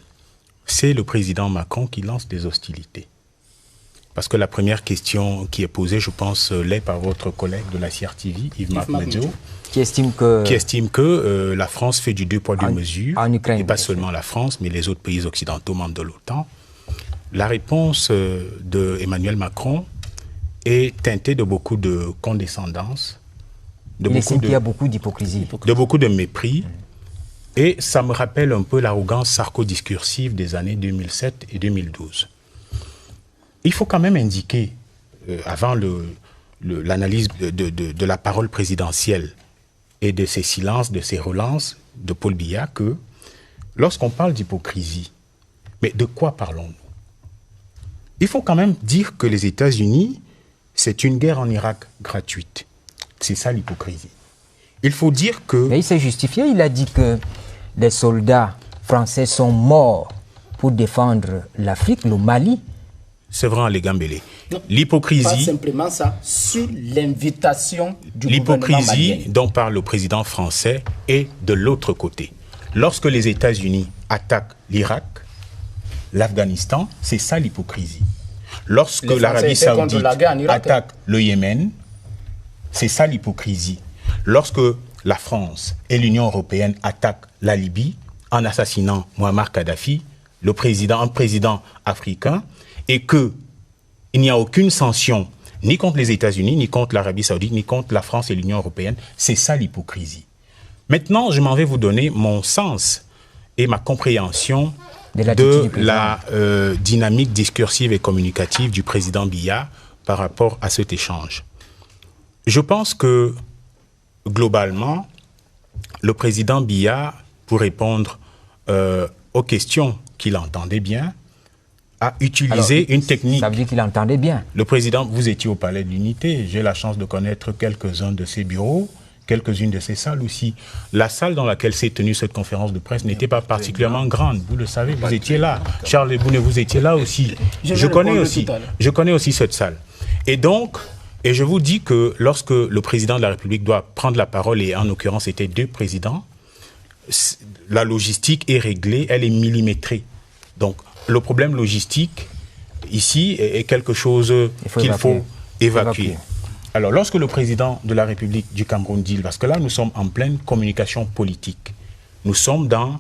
c'est le président Macron qui lance des hostilités. Parce que la première question qui est posée, je pense, l'est par votre collègue de la CRTV, Yves-Marc Medzo, qui estime que la France fait du deux poids deux mesures, en Ukraine, et pas seulement la France, mais les autres pays occidentaux membres de l'OTAN. La réponse de Emmanuel Macron est teintée de beaucoup de condescendance, il y a beaucoup d'hypocrisie, de beaucoup de mépris, et ça me rappelle un peu l'arrogance sarko-discursive des années 2007 et 2012. Il faut quand même indiquer, avant l'analyse de la parole présidentielle et de ces silences, de ces relances de Paul Biya, que lorsqu'on parle d'hypocrisie, mais de quoi parlons-nous? Il faut quand même dire que les États-Unis, c'est une guerre en Irak gratuite. C'est ça l'hypocrisie. Il faut dire que... Mais il s'est justifié, il a dit que les soldats français sont morts pour défendre l'Afrique, le Mali. C'est vrai, les Gambélé. L'hypocrisie... Pas simplement ça, sur l'invitation du gouvernement malien. L'hypocrisie dont parle le président français est de l'autre côté. Lorsque les États-Unis attaquent l'Irak, l'Afghanistan, c'est ça l'hypocrisie. Lorsque l'Arabie Saoudite attaque le Yémen, c'est ça l'hypocrisie. Lorsque la France et l'Union européenne attaquent la Libye en assassinant Muammar Kadhafi, un président africain, et qu'il n'y a aucune sanction ni contre les États-Unis, ni contre l'Arabie Saoudite, ni contre la France et l'Union européenne, c'est ça l'hypocrisie. Maintenant, je m'en vais vous donner mon sens et ma compréhension de la dynamique discursive et communicative du président Biya par rapport à cet échange. Je pense que, globalement, le président Biya, pour répondre aux questions qu'il entendait bien, a utilisé une technique. Ça veut dire qu'il entendait bien. Le président, vous étiez au Palais de l'Unité, j'ai la chance de connaître quelques-uns de ses bureaux, quelques-unes de ces salles aussi. La salle dans laquelle s'est tenue cette conférence de presse n'était pas particulièrement grande, vous le savez, vous étiez là. Charles Ebouné, vous étiez là aussi. Je connais aussi cette salle. Et donc, et je vous dis que lorsque le président de la République doit prendre la parole, et en l'occurrence c'était 2 présidents, la logistique est réglée, elle est millimétrée. Donc, le problème logistique, ici, est quelque chose qu'il faut évacuer. Alors, lorsque le président de la République du Cameroun dit, parce que là, nous sommes en pleine communication politique, nous sommes dans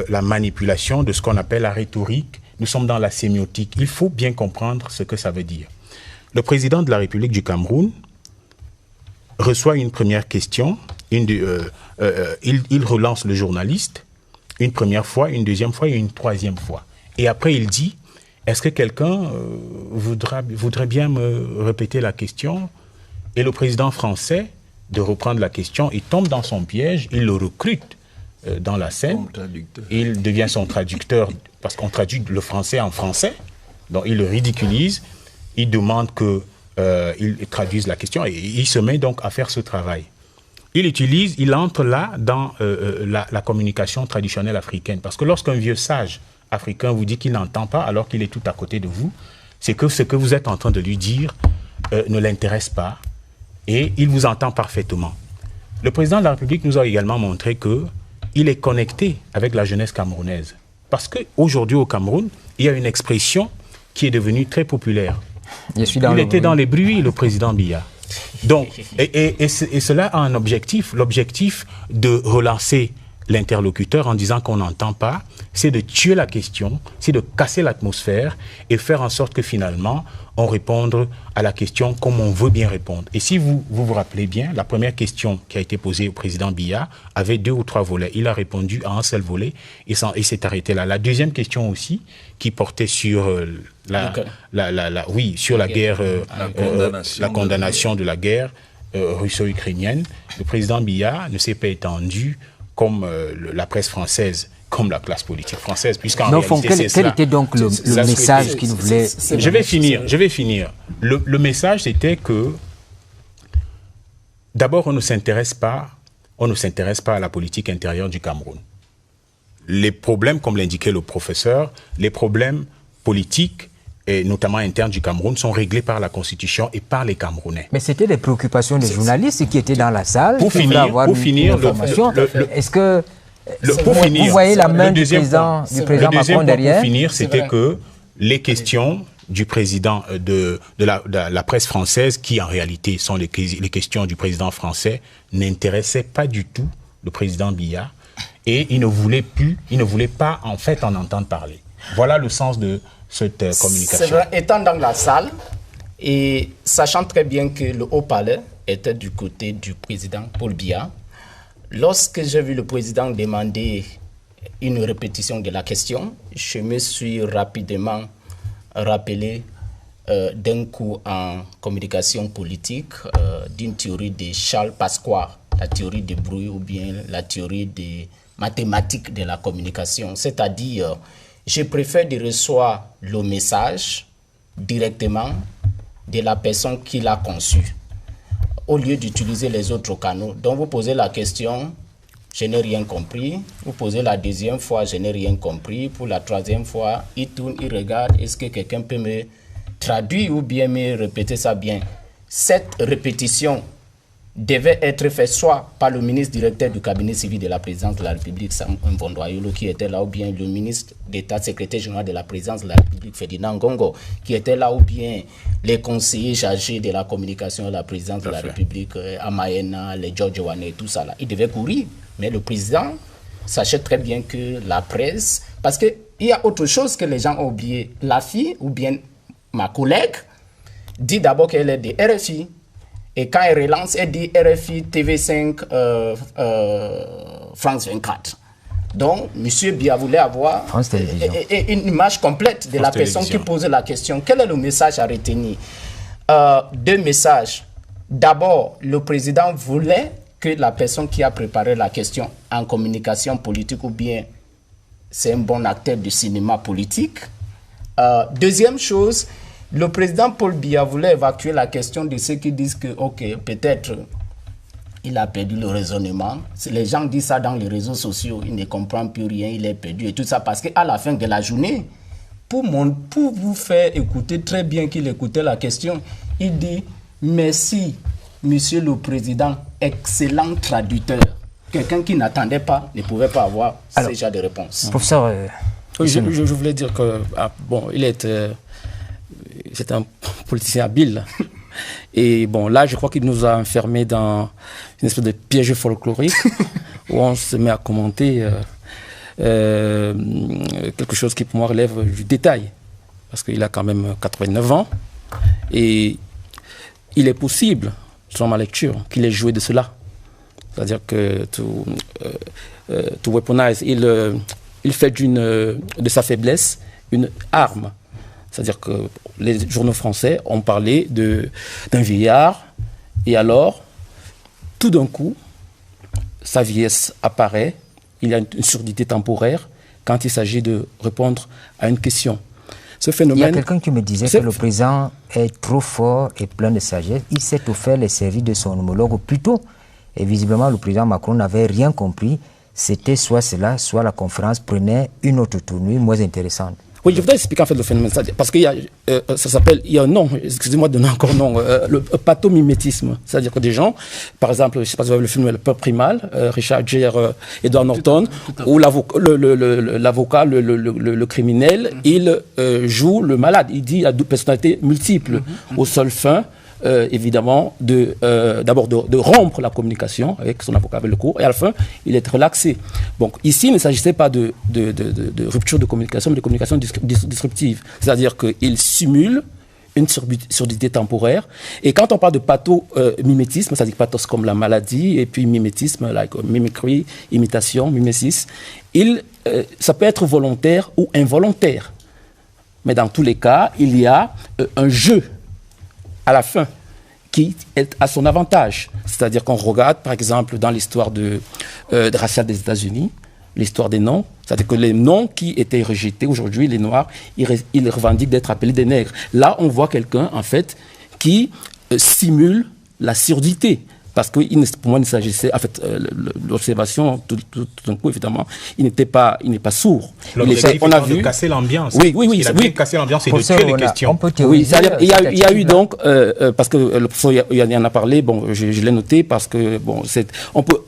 la manipulation de ce qu'on appelle la rhétorique, nous sommes dans la sémiotique. Il faut bien comprendre ce que ça veut dire. Le président de la République du Cameroun reçoit une première question, il relance le journaliste une première fois, une deuxième fois et une troisième fois. Et après, il dit, est-ce que quelqu'un voudrait bien me répéter la question ? Et le président français, de reprendre la question, il tombe dans son piège, il le recrute dans la scène. Il devient son traducteur, parce qu'on traduit le français en français. Donc il le ridiculise, il demande qu'il traduise la question et il se met donc à faire ce travail. Il entre là dans la communication traditionnelle africaine. Parce que lorsqu'un vieux sage africain vous dit qu'il n'entend pas alors qu'il est tout à côté de vous, c'est que ce que vous êtes en train de lui dire ne l'intéresse pas et il vous entend parfaitement. Le président de la République nous a également montré qu'il est connecté avec la jeunesse camerounaise. Parce qu'aujourd'hui au Cameroun, il y a une expression qui est devenue très populaire. Il était dans les bruits, le président Biya. Donc, et cela a un objectif, l'objectif de relancer l'interlocuteur en disant qu'on n'entend pas, c'est de tuer la question, c'est de casser l'atmosphère et faire en sorte que finalement, on réponde à la question comme on veut bien répondre. Et si vous vous rappelez bien, la première question qui a été posée au président Biya avait 2 ou 3 volets. Il a répondu à un seul volet et s'est arrêté là. La deuxième question aussi, qui portait sur la guerre, la condamnation de la guerre russo-ukrainienne, le président Biya ne s'est pas étendu comme la presse française, comme la classe politique française, puisqu'en réalité, quel était donc le message qu'il voulait... Je vais finir. Le message, c'était que, d'abord, on ne s'intéresse pas à la politique intérieure du Cameroun. Les problèmes, comme l'indiquait le professeur, les problèmes politiques, et notamment internes du Cameroun, sont réglés par la Constitution et par les Camerounais. Mais c'était des préoccupations des journalistes qui étaient dans la salle. Pour finir, est-ce que vous voyez la main du président Macron derrière? Pour finir, c'était que les questions du président de la presse française, qui en réalité sont les questions du président français, n'intéressaient pas du tout le président Biya, et il ne voulait pas en fait en entendre parler. Voilà le sens de cette communication. C'est vrai, étant dans la salle et sachant très bien que le Haut-Palais était du côté du président Paul Biya, lorsque j'ai vu le président demander une répétition de la question, je me suis rapidement rappelé d'un cours en communication politique d'une théorie de Charles Pasqua, la théorie des bruits ou bien la théorie des mathématiques de la communication. C'est-à-dire, je préfère de recevoir le message directement de la personne qui l'a conçu, au lieu d'utiliser les autres canaux. Donc vous posez la question, je n'ai rien compris. Vous posez la deuxième fois, je n'ai rien compris. Pour la troisième fois, il tourne, il regarde, est-ce que quelqu'un peut me traduire ou bien me répéter ça bien? Cette répétition devait être faite soit par le ministre directeur du cabinet civil de la présidence de la République, Sam Mbondoayolo, qui était là, ou bien le ministre d'État, secrétaire général de la présidence de la République, Ferdinand Ngongo, qui était là, ou bien les conseillers chargés de la communication de la présidence de la République, Amaena, les George Wane, tout ça là. Il devait courir. Mais le président sachait très bien que la presse, parce qu'il y a autre chose que les gens ont oublié. La fille, ou bien ma collègue, dit d'abord qu'elle est de RFI. Et quand elle relance, elle dit RFI, TV5, France 24. Donc, M. Biya voulait avoir une image complète de la personne qui pose la question. Quel est le message à retenir? 2 messages. D'abord, le président voulait que la personne qui a préparé la question en communication politique ou bien c'est un bon acteur du cinéma politique. Deuxième chose, le président Paul Biya voulait évacuer la question de ceux qui disent que, ok, peut-être il a perdu le raisonnement. Les gens disent ça dans les réseaux sociaux, il ne comprend plus rien, il est perdu et tout ça. Parce qu'à la fin de la journée, pour vous faire écouter très bien qu'il écoutait la question, il dit « Merci, Monsieur le Président, excellent traducteur ». Quelqu'un qui n'attendait pas ne pouvait pas avoir ce genre de réponse. Professeur, je voulais dire que c'est un politicien habile. Et bon, là, je crois qu'il nous a enfermés dans une espèce de piège folklorique où on se met à commenter quelque chose qui, pour moi, relève du détail. Parce qu'il a quand même 89 ans. Et il est possible, selon ma lecture, qu'il ait joué de cela. C'est-à-dire que to weaponize, il fait de sa faiblesse une arme. C'est-à-dire que les journaux français ont parlé d'un vieillard, et alors, tout d'un coup, sa vieillesse apparaît, il y a une surdité temporaire quand il s'agit de répondre à une question. Ce phénomène, il y a quelqu'un qui me disait que le président est trop fort et plein de sagesse. Il s'est offert les services de son homologue plus tôt. Et visiblement, le président Macron n'avait rien compris. C'était soit cela, soit la conférence prenait une autre tournure moins intéressante. Oui, je voudrais expliquer en fait le phénomène. Parce qu'il y a, ça s'appelle, il y a un nom, excusez-moi de donner encore un nom, le pathomimétisme. C'est-à-dire que des gens, par exemple, je ne sais pas si vous avez le film Le Peuple primal, Richard Gere, Edward Norton, où l'avocat, le criminel, il joue le malade. Il dit à deux personnalités multiples, aux seules fins, évidemment, d'abord de rompre la communication avec son avocat, avec le cours, et à la fin, il est relaxé. Donc ici, il ne s'agissait pas de rupture de communication, mais de communication disruptive. C'est-à-dire qu'il simule une surdité temporaire. Et quand on parle de pathomimétisme, c'est-à-dire pathos comme la maladie, et puis mimétisme, like mimicry, imitation, mimesis, ça peut être volontaire ou involontaire. Mais dans tous les cas, il y a un jeu à la fin, qui est à son avantage. C'est-à-dire qu'on regarde, par exemple, dans l'histoire raciale des États-Unis, l'histoire des noms, c'est-à-dire que les noms qui étaient rejetés aujourd'hui, les Noirs, ils revendiquent d'être appelés des nègres. Là, on voit quelqu'un, en fait, qui simule la surdité. Parce que pour moi, il s'agissait, en fait, l'observation, tout d'un coup, évidemment, il n'est pas sourd. On a vu de casser l'ambiance. Oui. Il a bien cassé l'ambiance et de tuer les questions. Oui, c'est-à-dire, il y a eu donc, parce que le professeur il en a parlé, bon, je l'ai noté, parce que, bon, on peut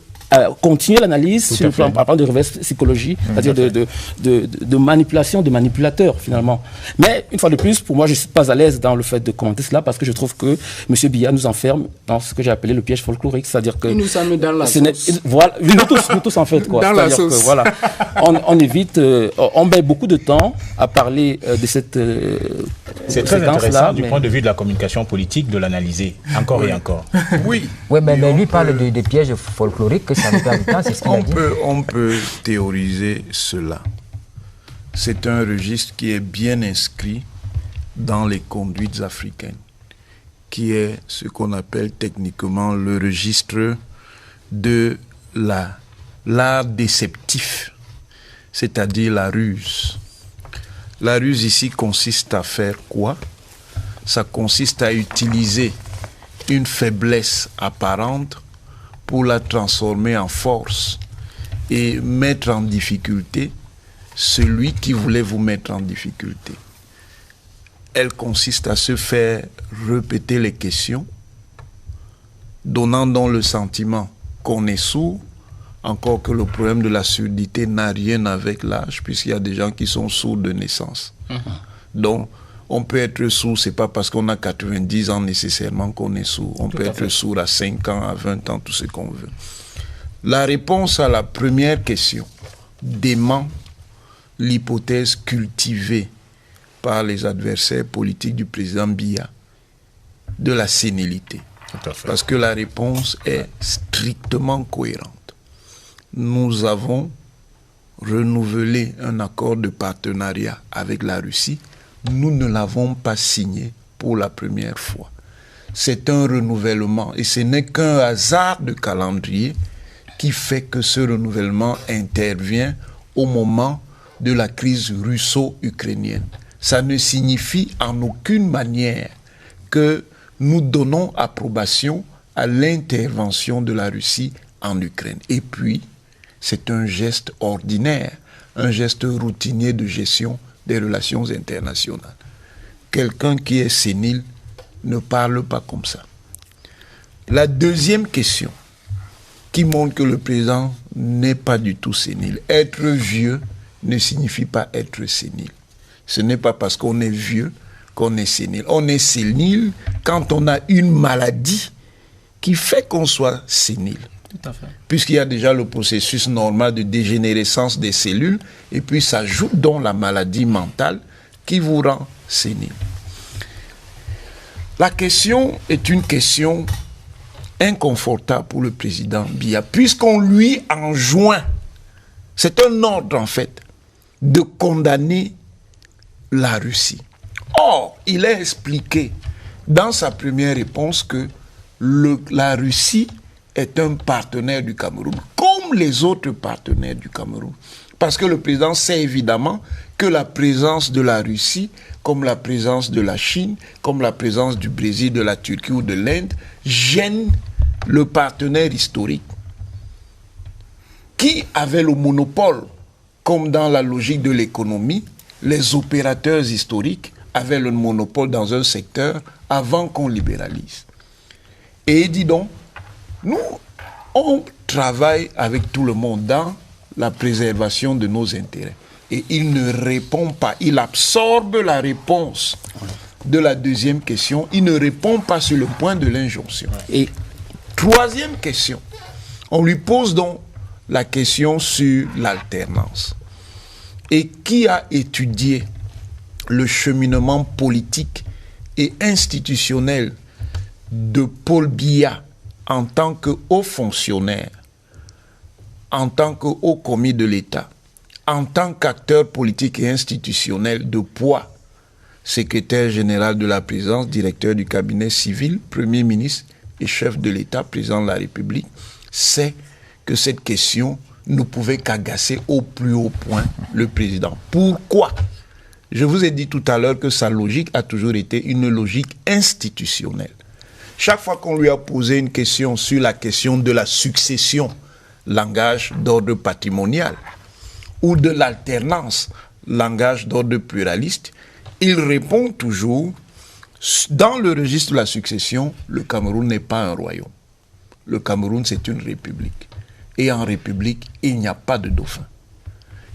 continuer l'analyse sur le plan, par exemple, de reverse psychologie, c'est-à-dire de manipulation, de manipulateurs, finalement. Mais, une fois de plus, pour moi, je ne suis pas à l'aise dans le fait de commenter cela, parce que je trouve que M. Biya nous enferme dans ce que j'ai appelé le piège folklorique, c'est-à-dire que... Il nous a mis dans la sauce. Voilà, nous tous, en fait, quoi. Dans la sauce. Que, voilà, on évite, on met beaucoup de temps à parler de cette c'est très intéressant du point de vue de la communication politique de l'analyser, encore et encore. Oui, mais lui parle de pièges folkloriques, que ça nous perd du temps, c'est ce qu'il a dit. On peut théoriser cela. C'est un registre qui est bien inscrit dans les conduites africaines, qui est ce qu'on appelle techniquement le registre de l'art déceptif, c'est-à-dire la ruse. La ruse ici consiste à faire quoi? Ça consiste à utiliser une faiblesse apparente pour la transformer en force et mettre en difficulté celui qui voulait vous mettre en difficulté. Elle consiste à se faire répéter les questions, donnant donc le sentiment qu'on est sourd, encore que le problème de la surdité n'a rien avec l'âge, puisqu'il y a des gens qui sont sourds de naissance. Donc, on peut être sourd, c'est pas parce qu'on a 90 ans nécessairement qu'on est sourd. On peut être sourd à 5 ans, à 20 ans, tout ce qu'on veut. La réponse à la première question dément l'hypothèse cultivée par les adversaires politiques du président Biya de la sénilité. Parce que la réponse est strictement cohérente. Nous avons renouveler un accord de partenariat avec la Russie, nous ne l'avons pas signé pour la première fois. C'est un renouvellement et ce n'est qu'un hasard de calendrier qui fait que ce renouvellement intervient au moment de la crise russo-ukrainienne. Ça ne signifie en aucune manière que nous donnons approbation à l'intervention de la Russie en Ukraine. Et puis, c'est un geste ordinaire, un geste routinier de gestion des relations internationales. Quelqu'un qui est sénile ne parle pas comme ça. La deuxième question, qui montre que le président n'est pas du tout sénile. Être vieux ne signifie pas être sénile. Ce n'est pas parce qu'on est vieux qu'on est sénile. On est sénile quand on a une maladie qui fait qu'on soit sénile. Tout à fait. Puisqu'il y a déjà le processus normal de dégénérescence des cellules, et puis s'ajoute donc la maladie mentale qui vous rend sénile. La question est une question inconfortable pour le président Biya, puisqu'on lui enjoint, c'est un ordre en fait, de condamner la Russie. Or, il a expliqué dans sa première réponse que la Russie est un partenaire du Cameroun, comme les autres partenaires du Cameroun. Parce que le président sait évidemment que la présence de la Russie, comme la présence de la Chine, comme la présence du Brésil, de la Turquie ou de l'Inde, gêne le partenaire historique qui avait le monopole, comme dans la logique de l'économie, les opérateurs historiques avaient le monopole dans un secteur avant qu'on libéralise. Et il dit donc, nous, on travaille avec tout le monde dans la préservation de nos intérêts. Et il ne répond pas, il absorbe la réponse de la deuxième question, il ne répond pas sur le point de l'injonction. Et troisième question, on lui pose donc la question sur l'alternance. Et qui a étudié le cheminement politique et institutionnel de Paul Biya en tant que haut fonctionnaire, en tant que haut commis de l'État, en tant qu'acteur politique et institutionnel de poids, secrétaire général de la présidence, directeur du cabinet civil, premier ministre et chef de l'État, président de la République, sait que cette question ne pouvait qu'agacer au plus haut point le président. Pourquoi ? Je vous ai dit tout à l'heure que sa logique a toujours été une logique institutionnelle. Chaque fois qu'on lui a posé une question sur la question de la succession, langage d'ordre patrimonial, ou de l'alternance, langage d'ordre pluraliste, il répond toujours, dans le registre de la succession, le Cameroun n'est pas un royaume. Le Cameroun, c'est une république. Et en république, il n'y a pas de dauphin.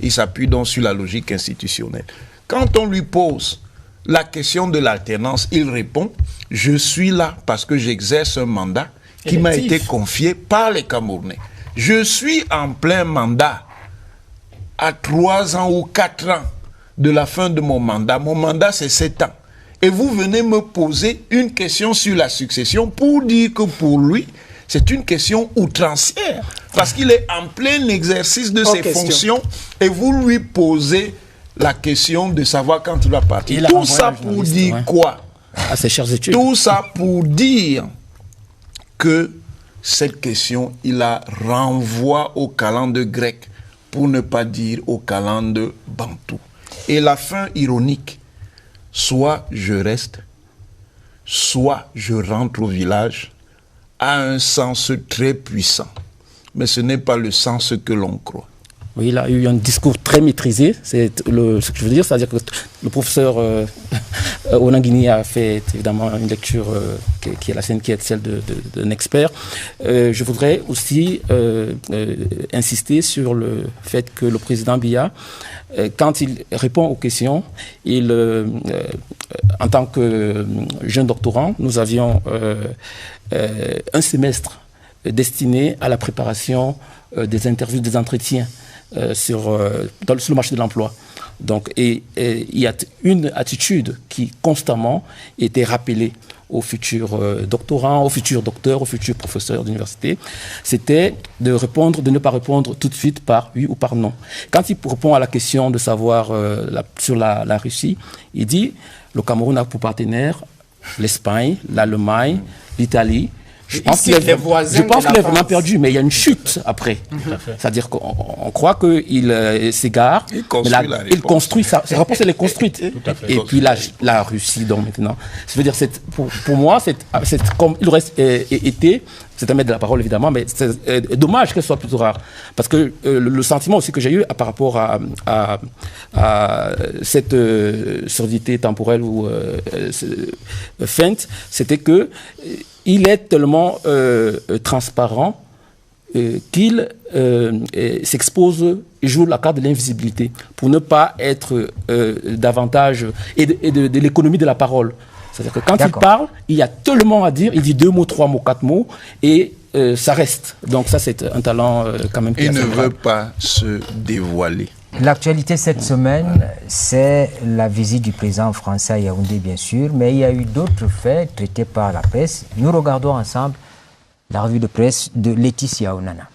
Il s'appuie donc sur la logique institutionnelle. Quand on lui pose la question de l'alternance, il répond « Je suis là parce que j'exerce un mandat qui m'a été confié par les Camerounais. Je suis en plein mandat à 3 ans ou 4 ans de la fin de mon mandat. Mon mandat, c'est 7 ans. Et vous venez me poser une question sur la succession pour dire que pour lui, c'est une question outrancière. Parce qu'il est en plein exercice de ses fonctions et vous lui posez la question de savoir quand il va partir. Tout ça pour dire quoi? À ses chères études. Tout ça pour dire que cette question, il la renvoie au calende grec, pour ne pas dire au calende bantou. Et la fin ironique, soit je reste, soit je rentre au village, a un sens très puissant. Mais ce n'est pas le sens que l'on croit. Oui, il a eu un discours très maîtrisé, c'est ce que je veux dire, c'est-à-dire que le professeur Onanguini a fait évidemment une lecture qui est la sienne, qui est celle d'un expert. Je voudrais aussi insister sur le fait que le président Biya, quand il répond aux questions, en tant que jeune doctorant, nous avions un semestre destiné à la préparation des interviews, des entretiens sur le marché de l'emploi. Donc, et il y a une attitude qui constamment était rappelée aux futurs doctorants, aux futurs docteurs, aux futurs professeurs d'université, c'était de ne pas répondre tout de suite par oui ou par non. Quand il répond à la question de savoir sur la Russie, il dit le Cameroun a pour partenaire l'Espagne, l'Allemagne, l'Italie. Je pense qu'il est vraiment perdu, mais il y a une chute après. C'est-à-dire qu'on croit qu'il s'égare, mais il construit sa réponse, elle est construite. Et puis la Russie, donc maintenant. Je veux dire, pour moi, comme il aurait été, c'est un maître de la parole évidemment, mais c'est dommage qu'elle soit plutôt rare. Parce que le sentiment aussi que j'ai eu par rapport à cette surdité temporelle ou feinte, c'était que il est tellement transparent qu'il s'expose et joue la carte de l'invisibilité pour ne pas être davantage et de l'économie de la parole. C'est-à-dire que quand il parle, il y a tellement à dire, il dit 2 mots, 3 mots, 4 mots et ça reste. Donc ça, c'est un talent quand même. Il ne veut pas se dévoiler. L'actualité cette semaine, c'est la visite du président français à Yaoundé, bien sûr, mais il y a eu d'autres faits traités par la presse. Nous regardons ensemble la revue de presse de Laetitia Onana.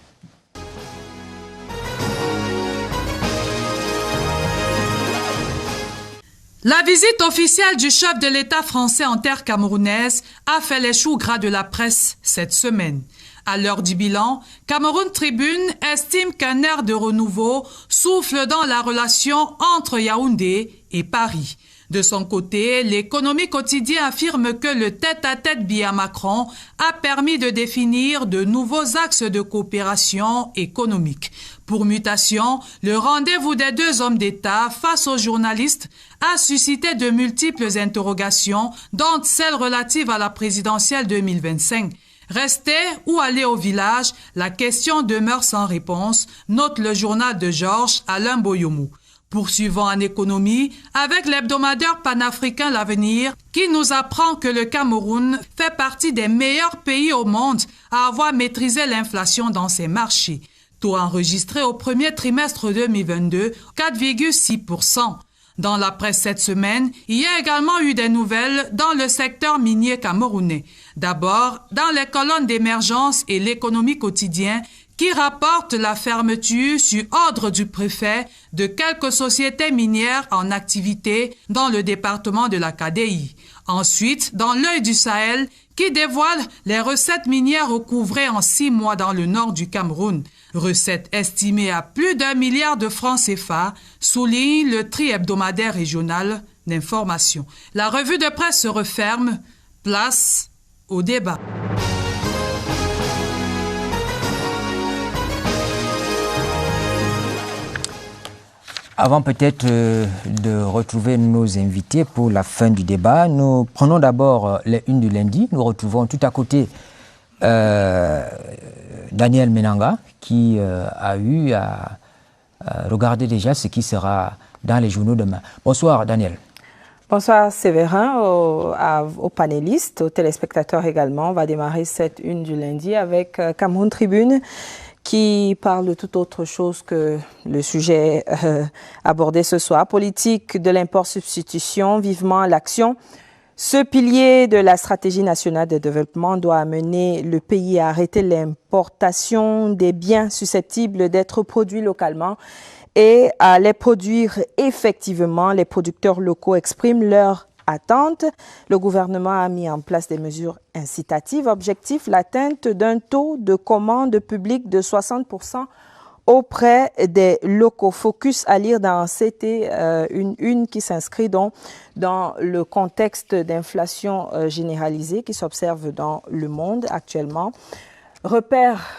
La visite officielle du chef de l'État français en terre camerounaise a fait les choux gras de la presse cette semaine. À l'heure du bilan, Cameroun Tribune estime qu'un air de renouveau souffle dans la relation entre Yaoundé et Paris. De son côté, l'économie quotidienne affirme que le tête-à-tête Biya-Macron a permis de définir de nouveaux axes de coopération économique. Pour mutation, le rendez-vous des 2 hommes d'État face aux journalistes a suscité de multiples interrogations, dont celle relative à la présidentielle 2025. Rester ou aller au village, la question demeure sans réponse, note le journal de Georges Alain Boyomou. Poursuivons en économie avec l'hebdomadaire panafricain L'Avenir qui nous apprend que le Cameroun fait partie des meilleurs pays au monde à avoir maîtrisé l'inflation dans ses marchés. Taux enregistré au premier trimestre 2022, 4,6%. Dans la presse cette semaine, il y a également eu des nouvelles dans le secteur minier camerounais. D'abord, dans les colonnes d'émergence et l'économie quotidienne, qui rapportent la fermeture sur ordre du préfet de quelques sociétés minières en activité dans le département de la KDI. Ensuite, dans l'œil du Sahel, qui dévoile les recettes minières recouvrées en 6 mois dans le nord du Cameroun. Recettes estimées à plus d'1 milliard de francs CFA, souligne le tri-hebdomadaire régional d'information. La revue de presse se referme. Place au débat. Avant peut-être de retrouver nos invités pour la fin du débat, nous prenons d'abord les unes du lundi. Nous retrouvons tout à côté Daniel Menanga qui a eu à regarder déjà ce qui sera dans les journaux demain. Bonsoir Daniel. Bonsoir Séverin, aux panélistes, aux téléspectateurs également. On va démarrer cette une du lundi avec Cameroun Tribune qui parle de toute autre chose que le sujet abordé ce soir. Politique de l'import-substitution, vivement l'action. Ce pilier de la stratégie nationale de développement doit amener le pays à arrêter l'importation des biens susceptibles d'être produits localement et à les produire effectivement. Les producteurs locaux expriment leur attente. Le gouvernement a mis en place des mesures incitatives. Objectif, l'atteinte d'un taux de commande publique de 60% auprès des locaux. Focus à lire dans CT, une qui s'inscrit donc dans le contexte d'inflation généralisée qui s'observe dans le monde actuellement. Repère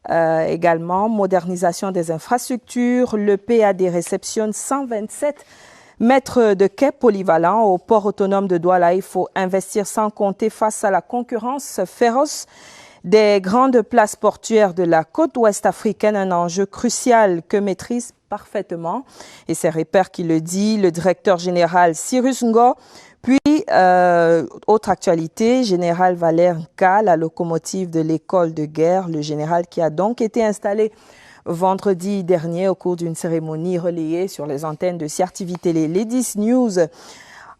également, modernisation des infrastructures. Le PAD réceptionne 127 mètres de quai polyvalents au port autonome de Douala. Il faut investir sans compter face à la concurrence féroce des grandes places portuaires de la côte ouest africaine, un enjeu crucial que maîtrise parfaitement. Et c'est Repère qui le dit, le directeur général Cyrus Ngo. Puis, autre actualité, général Valère Nka, la locomotive de l'école de guerre, le général qui a donc été installé vendredi dernier au cours d'une cérémonie relayée sur les antennes de CRTV Télé. Ladies News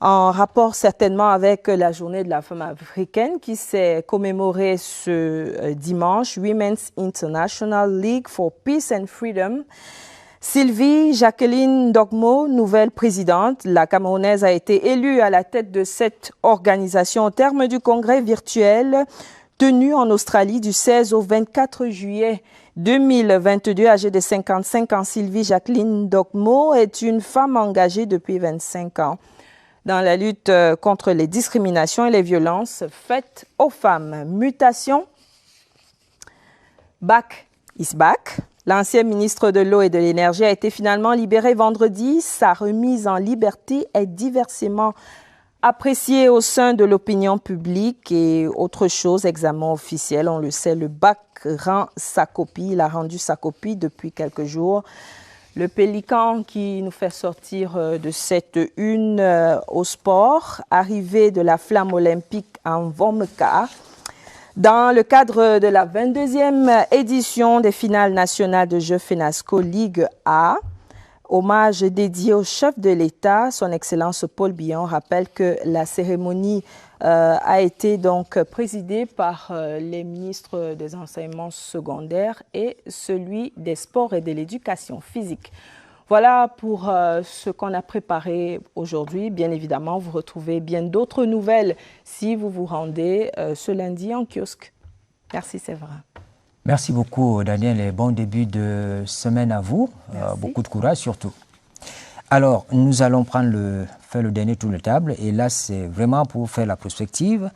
en rapport certainement avec la journée de la femme africaine qui s'est commémorée ce dimanche, Women's International League for Peace and Freedom. Sylvie Jacqueline Dogmo, nouvelle présidente, la Camerounaise a été élue à la tête de cette organisation au terme du congrès virtuel tenu en Australie du 16 au 24 juillet 2022. Âgée de 55 ans, Sylvie Jacqueline Dogmo est une femme engagée depuis 25 ans dans la lutte contre les discriminations et les violences faites aux femmes. Mutation, back is back. L'ancien ministre de l'Eau et de l'Énergie a été finalement libéré vendredi. Sa remise en liberté est diversement appréciée au sein de l'opinion publique. Et autre chose, examen officiel, on le sait, le bac rend sa copie. Il a rendu sa copie depuis quelques jours. Le Pélican qui nous fait sortir de cette une au sport, arrivée de la flamme olympique en Vomeka. Dans le cadre de la 22e édition des finales nationales de Jeux FENASCO Ligue A, hommage dédié au chef de l'État, son Excellence Paul Biya, rappelle que la cérémonie a été donc présidée par les ministres des enseignements secondaires et celui des sports et de l'éducation physique. Voilà pour ce qu'on a préparé aujourd'hui. Bien évidemment, vous retrouvez bien d'autres nouvelles si vous vous rendez ce lundi en kiosque. Merci Séverin. Merci beaucoup Daniel et bon début de semaine à vous. Beaucoup de courage surtout. Alors, nous allons faire le dernier tour de table et là, c'est vraiment pour faire la prospective.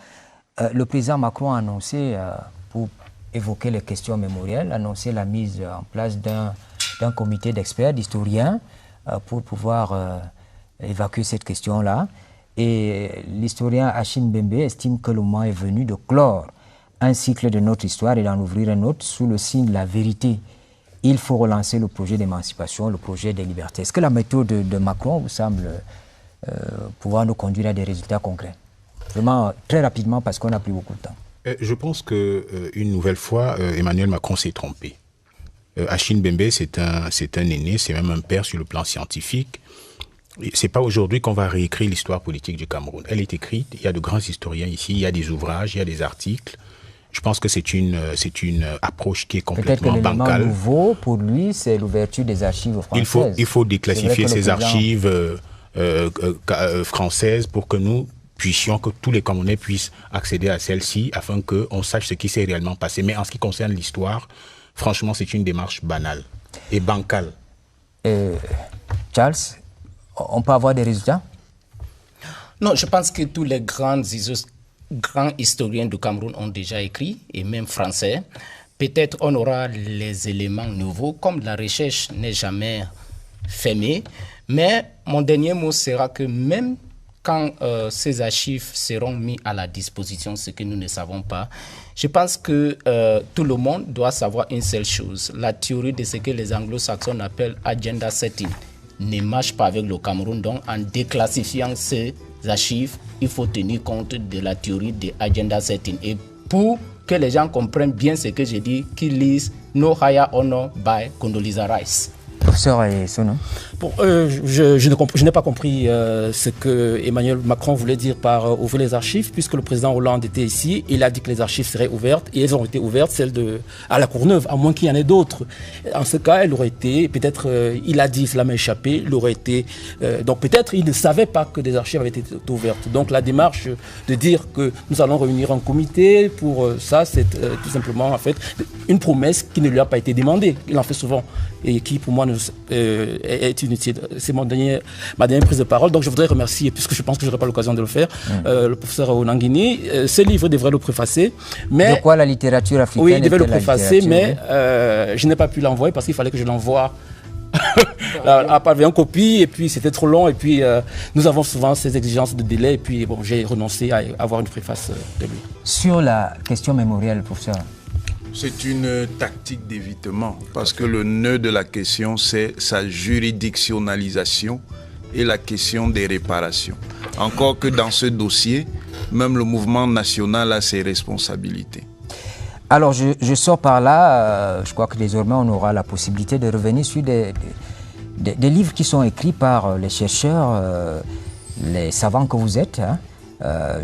Le président Macron a annoncé, pour évoquer les questions mémorielles, annoncé la mise en place d'un comité d'experts, d'historiens, pour pouvoir évacuer cette question-là. Et l'historien Achille Mbembe estime que le moment est venu de clore un cycle de notre histoire et d'en ouvrir un autre sous le signe de la vérité. Il faut relancer le projet d'émancipation, le projet des libertés. Est-ce que la méthode de Macron vous semble pouvoir nous conduire à des résultats concrets? Vraiment, très rapidement, parce qu'on n'a plus beaucoup de temps. Je pense qu'une nouvelle fois, Emmanuel Macron s'est trompé. Achille Mbembe, c'est un aîné, c'est même un père sur le plan scientifique. C'est pas aujourd'hui qu'on va réécrire l'histoire politique du Cameroun. Elle est écrite, il y a de grands historiens ici, il y a des ouvrages, il y a des articles. Je pense que c'est une approche qui est complètement bancale. Peut-être que l'élément nouveau, pour lui, c'est l'ouverture des archives françaises. Il faut déclassifier ces archives françaises pour que nous puissions, que tous les Camerounais puissent accéder à celles-ci afin qu'on sache ce qui s'est réellement passé. Mais en ce qui concerne l'histoire, franchement, c'est une démarche banale et bancale. Charles, on peut avoir des résultats? Non, je pense que tous les grands historiens du Cameroun ont déjà écrit, et même français. Peut-être on aura les éléments nouveaux, comme la recherche n'est jamais fermée. Mais mon dernier mot sera que même quand ces archives seront mises à la disposition, ce que nous ne savons pas, je pense que tout le monde doit savoir une seule chose. La théorie de ce que les anglo-saxons appellent agenda setting ne marche pas avec le Cameroun. Donc, en déclassifiant ces archives, il faut tenir compte de la théorie de agenda setting. Et pour que les gens comprennent bien ce que je dis, qu'ils lisent No Higher Honor by Condoleezza Rice. Professeur Sono. Bon, je n'ai pas compris ce que Emmanuel Macron voulait dire par ouvrir les archives, puisque le président Hollande était ici. Il a dit que les archives seraient ouvertes et elles ont été ouvertes, celles à la Courneuve, à moins qu'il y en ait d'autres. En ce cas, elle aurait été, peut-être, il a dit, cela m'a échappé, il aurait été. Donc peut-être il ne savait pas que des archives avaient été ouvertes. Donc la démarche de dire que nous allons réunir un comité pour ça, c'est tout simplement en fait une promesse qui ne lui a pas été demandée. Il en fait souvent et qui pour moi est inutile. C'est ma dernière prise de parole. Donc je voudrais remercier, puisque je pense que je n'aurai pas l'occasion de le faire, le professeur Onanguini. Ce livre devrait le préfacer. Mais, de quoi la littérature africaine? Oui, il devait le préfacer, mais je n'ai pas pu l'envoyer parce qu'il fallait que je l'envoie à pavillon copie, et puis c'était trop long, et puis nous avons souvent ces exigences de délai, et puis bon, j'ai renoncé à avoir une préface de lui. Sur la question mémorielle, professeur? C'est une tactique d'évitement, parce que le nœud de la question, c'est sa juridictionnalisation et la question des réparations. Encore que dans ce dossier, même le mouvement national a ses responsabilités. Alors, je sors par là, je crois que désormais on aura la possibilité de revenir sur des livres qui sont écrits par les chercheurs les savants que vous êtes. Hein.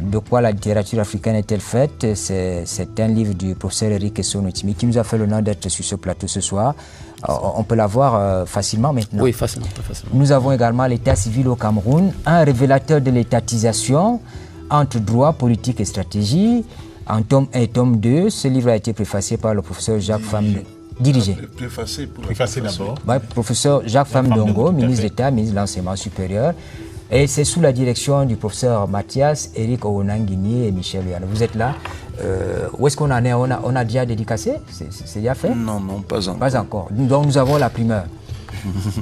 De quoi la littérature africaine est-elle faite? C'est un livre du professeur Eric Essonotimi qui nous a fait l'honneur d'être sur ce plateau ce soir. On peut l'avoir facilement maintenant. Oui, facilement, facilement. Nous avons également l'état civil au Cameroun, un révélateur de l'étatisation entre droit, politique et stratégie. En tome 1 et tome 2, ce livre a été préfacé par le professeur Jacques Fam... Dirigé. Préfacé d'abord. Professeur Jacques Famdongo, ministre d'État, ministre de l'Enseignement supérieur. Et c'est sous la direction du professeur Mathias, Eric Owonangini et Michel Yano. Vous êtes là. Où est-ce qu'on en est? On a déjà dédicacé? C'est déjà fait? Non, pas encore. Pas encore. Donc nous avons la primeur.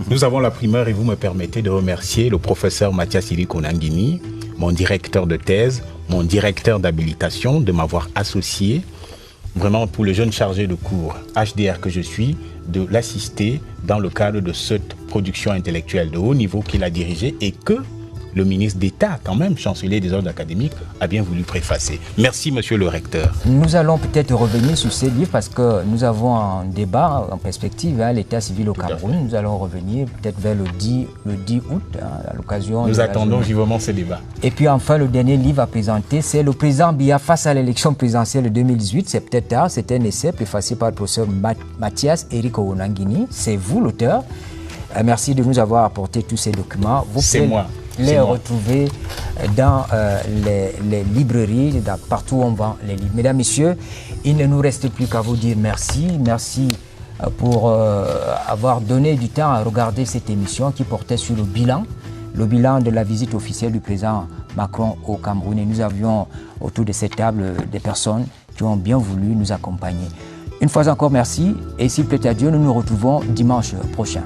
Nous avons la primeur et vous me permettez de remercier le professeur Mathias Eric Owonangini, mon directeur de thèse, mon directeur d'habilitation, de m'avoir associé vraiment pour le jeune chargé de cours HDR que je suis, de l'assister dans le cadre de cette production intellectuelle de haut niveau qu'il a dirigée et que le ministre d'État, quand même, chancelier des ordres académiques, a bien voulu préfacer. Merci, monsieur le recteur. Nous allons peut-être revenir sur ces livres parce que nous avons un débat en perspective, hein, l'état civil au Cameroun. Nous allons revenir peut-être vers le 10 août, hein, à l'occasion. Nous attendons vivement ces débats. Et puis enfin, le dernier livre à présenter, c'est Le président Biya face à l'élection présidentielle de 2018. C'est peut-être tard, c'est un essai préfacé par le professeur Mathias Eric Owonangini. C'est vous l'auteur. Merci de nous avoir apporté tous ces documents. Vous pouvez les retrouver dans les librairies, partout où on vend les livres. Mesdames, Messieurs, il ne nous reste plus qu'à vous dire merci. Merci pour avoir donné du temps à regarder cette émission qui portait sur le bilan de la visite officielle du président Macron au Cameroun. Et nous avions autour de cette table des personnes qui ont bien voulu nous accompagner. Une fois encore, merci. Et s'il plaît à Dieu, nous nous retrouvons dimanche prochain.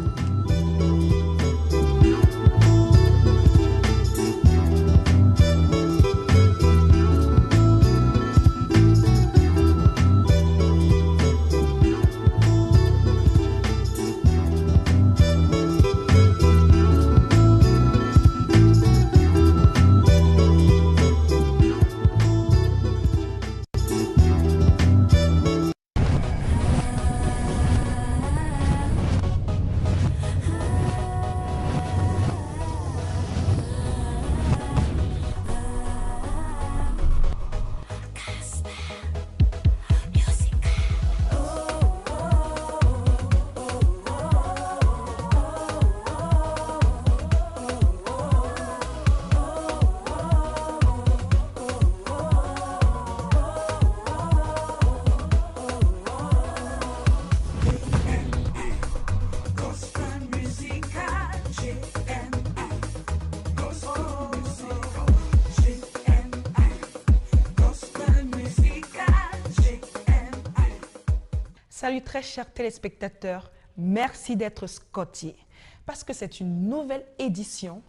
Salut très chers téléspectateurs, merci d'être scotchés parce que c'est une nouvelle édition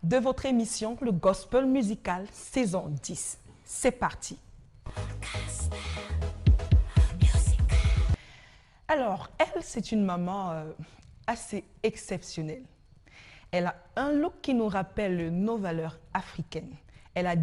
de votre émission Le Gospel Musical saison 10. C'est parti. Alors, elle, c'est une maman assez exceptionnelle. Elle a un look qui nous rappelle nos valeurs africaines. Elle a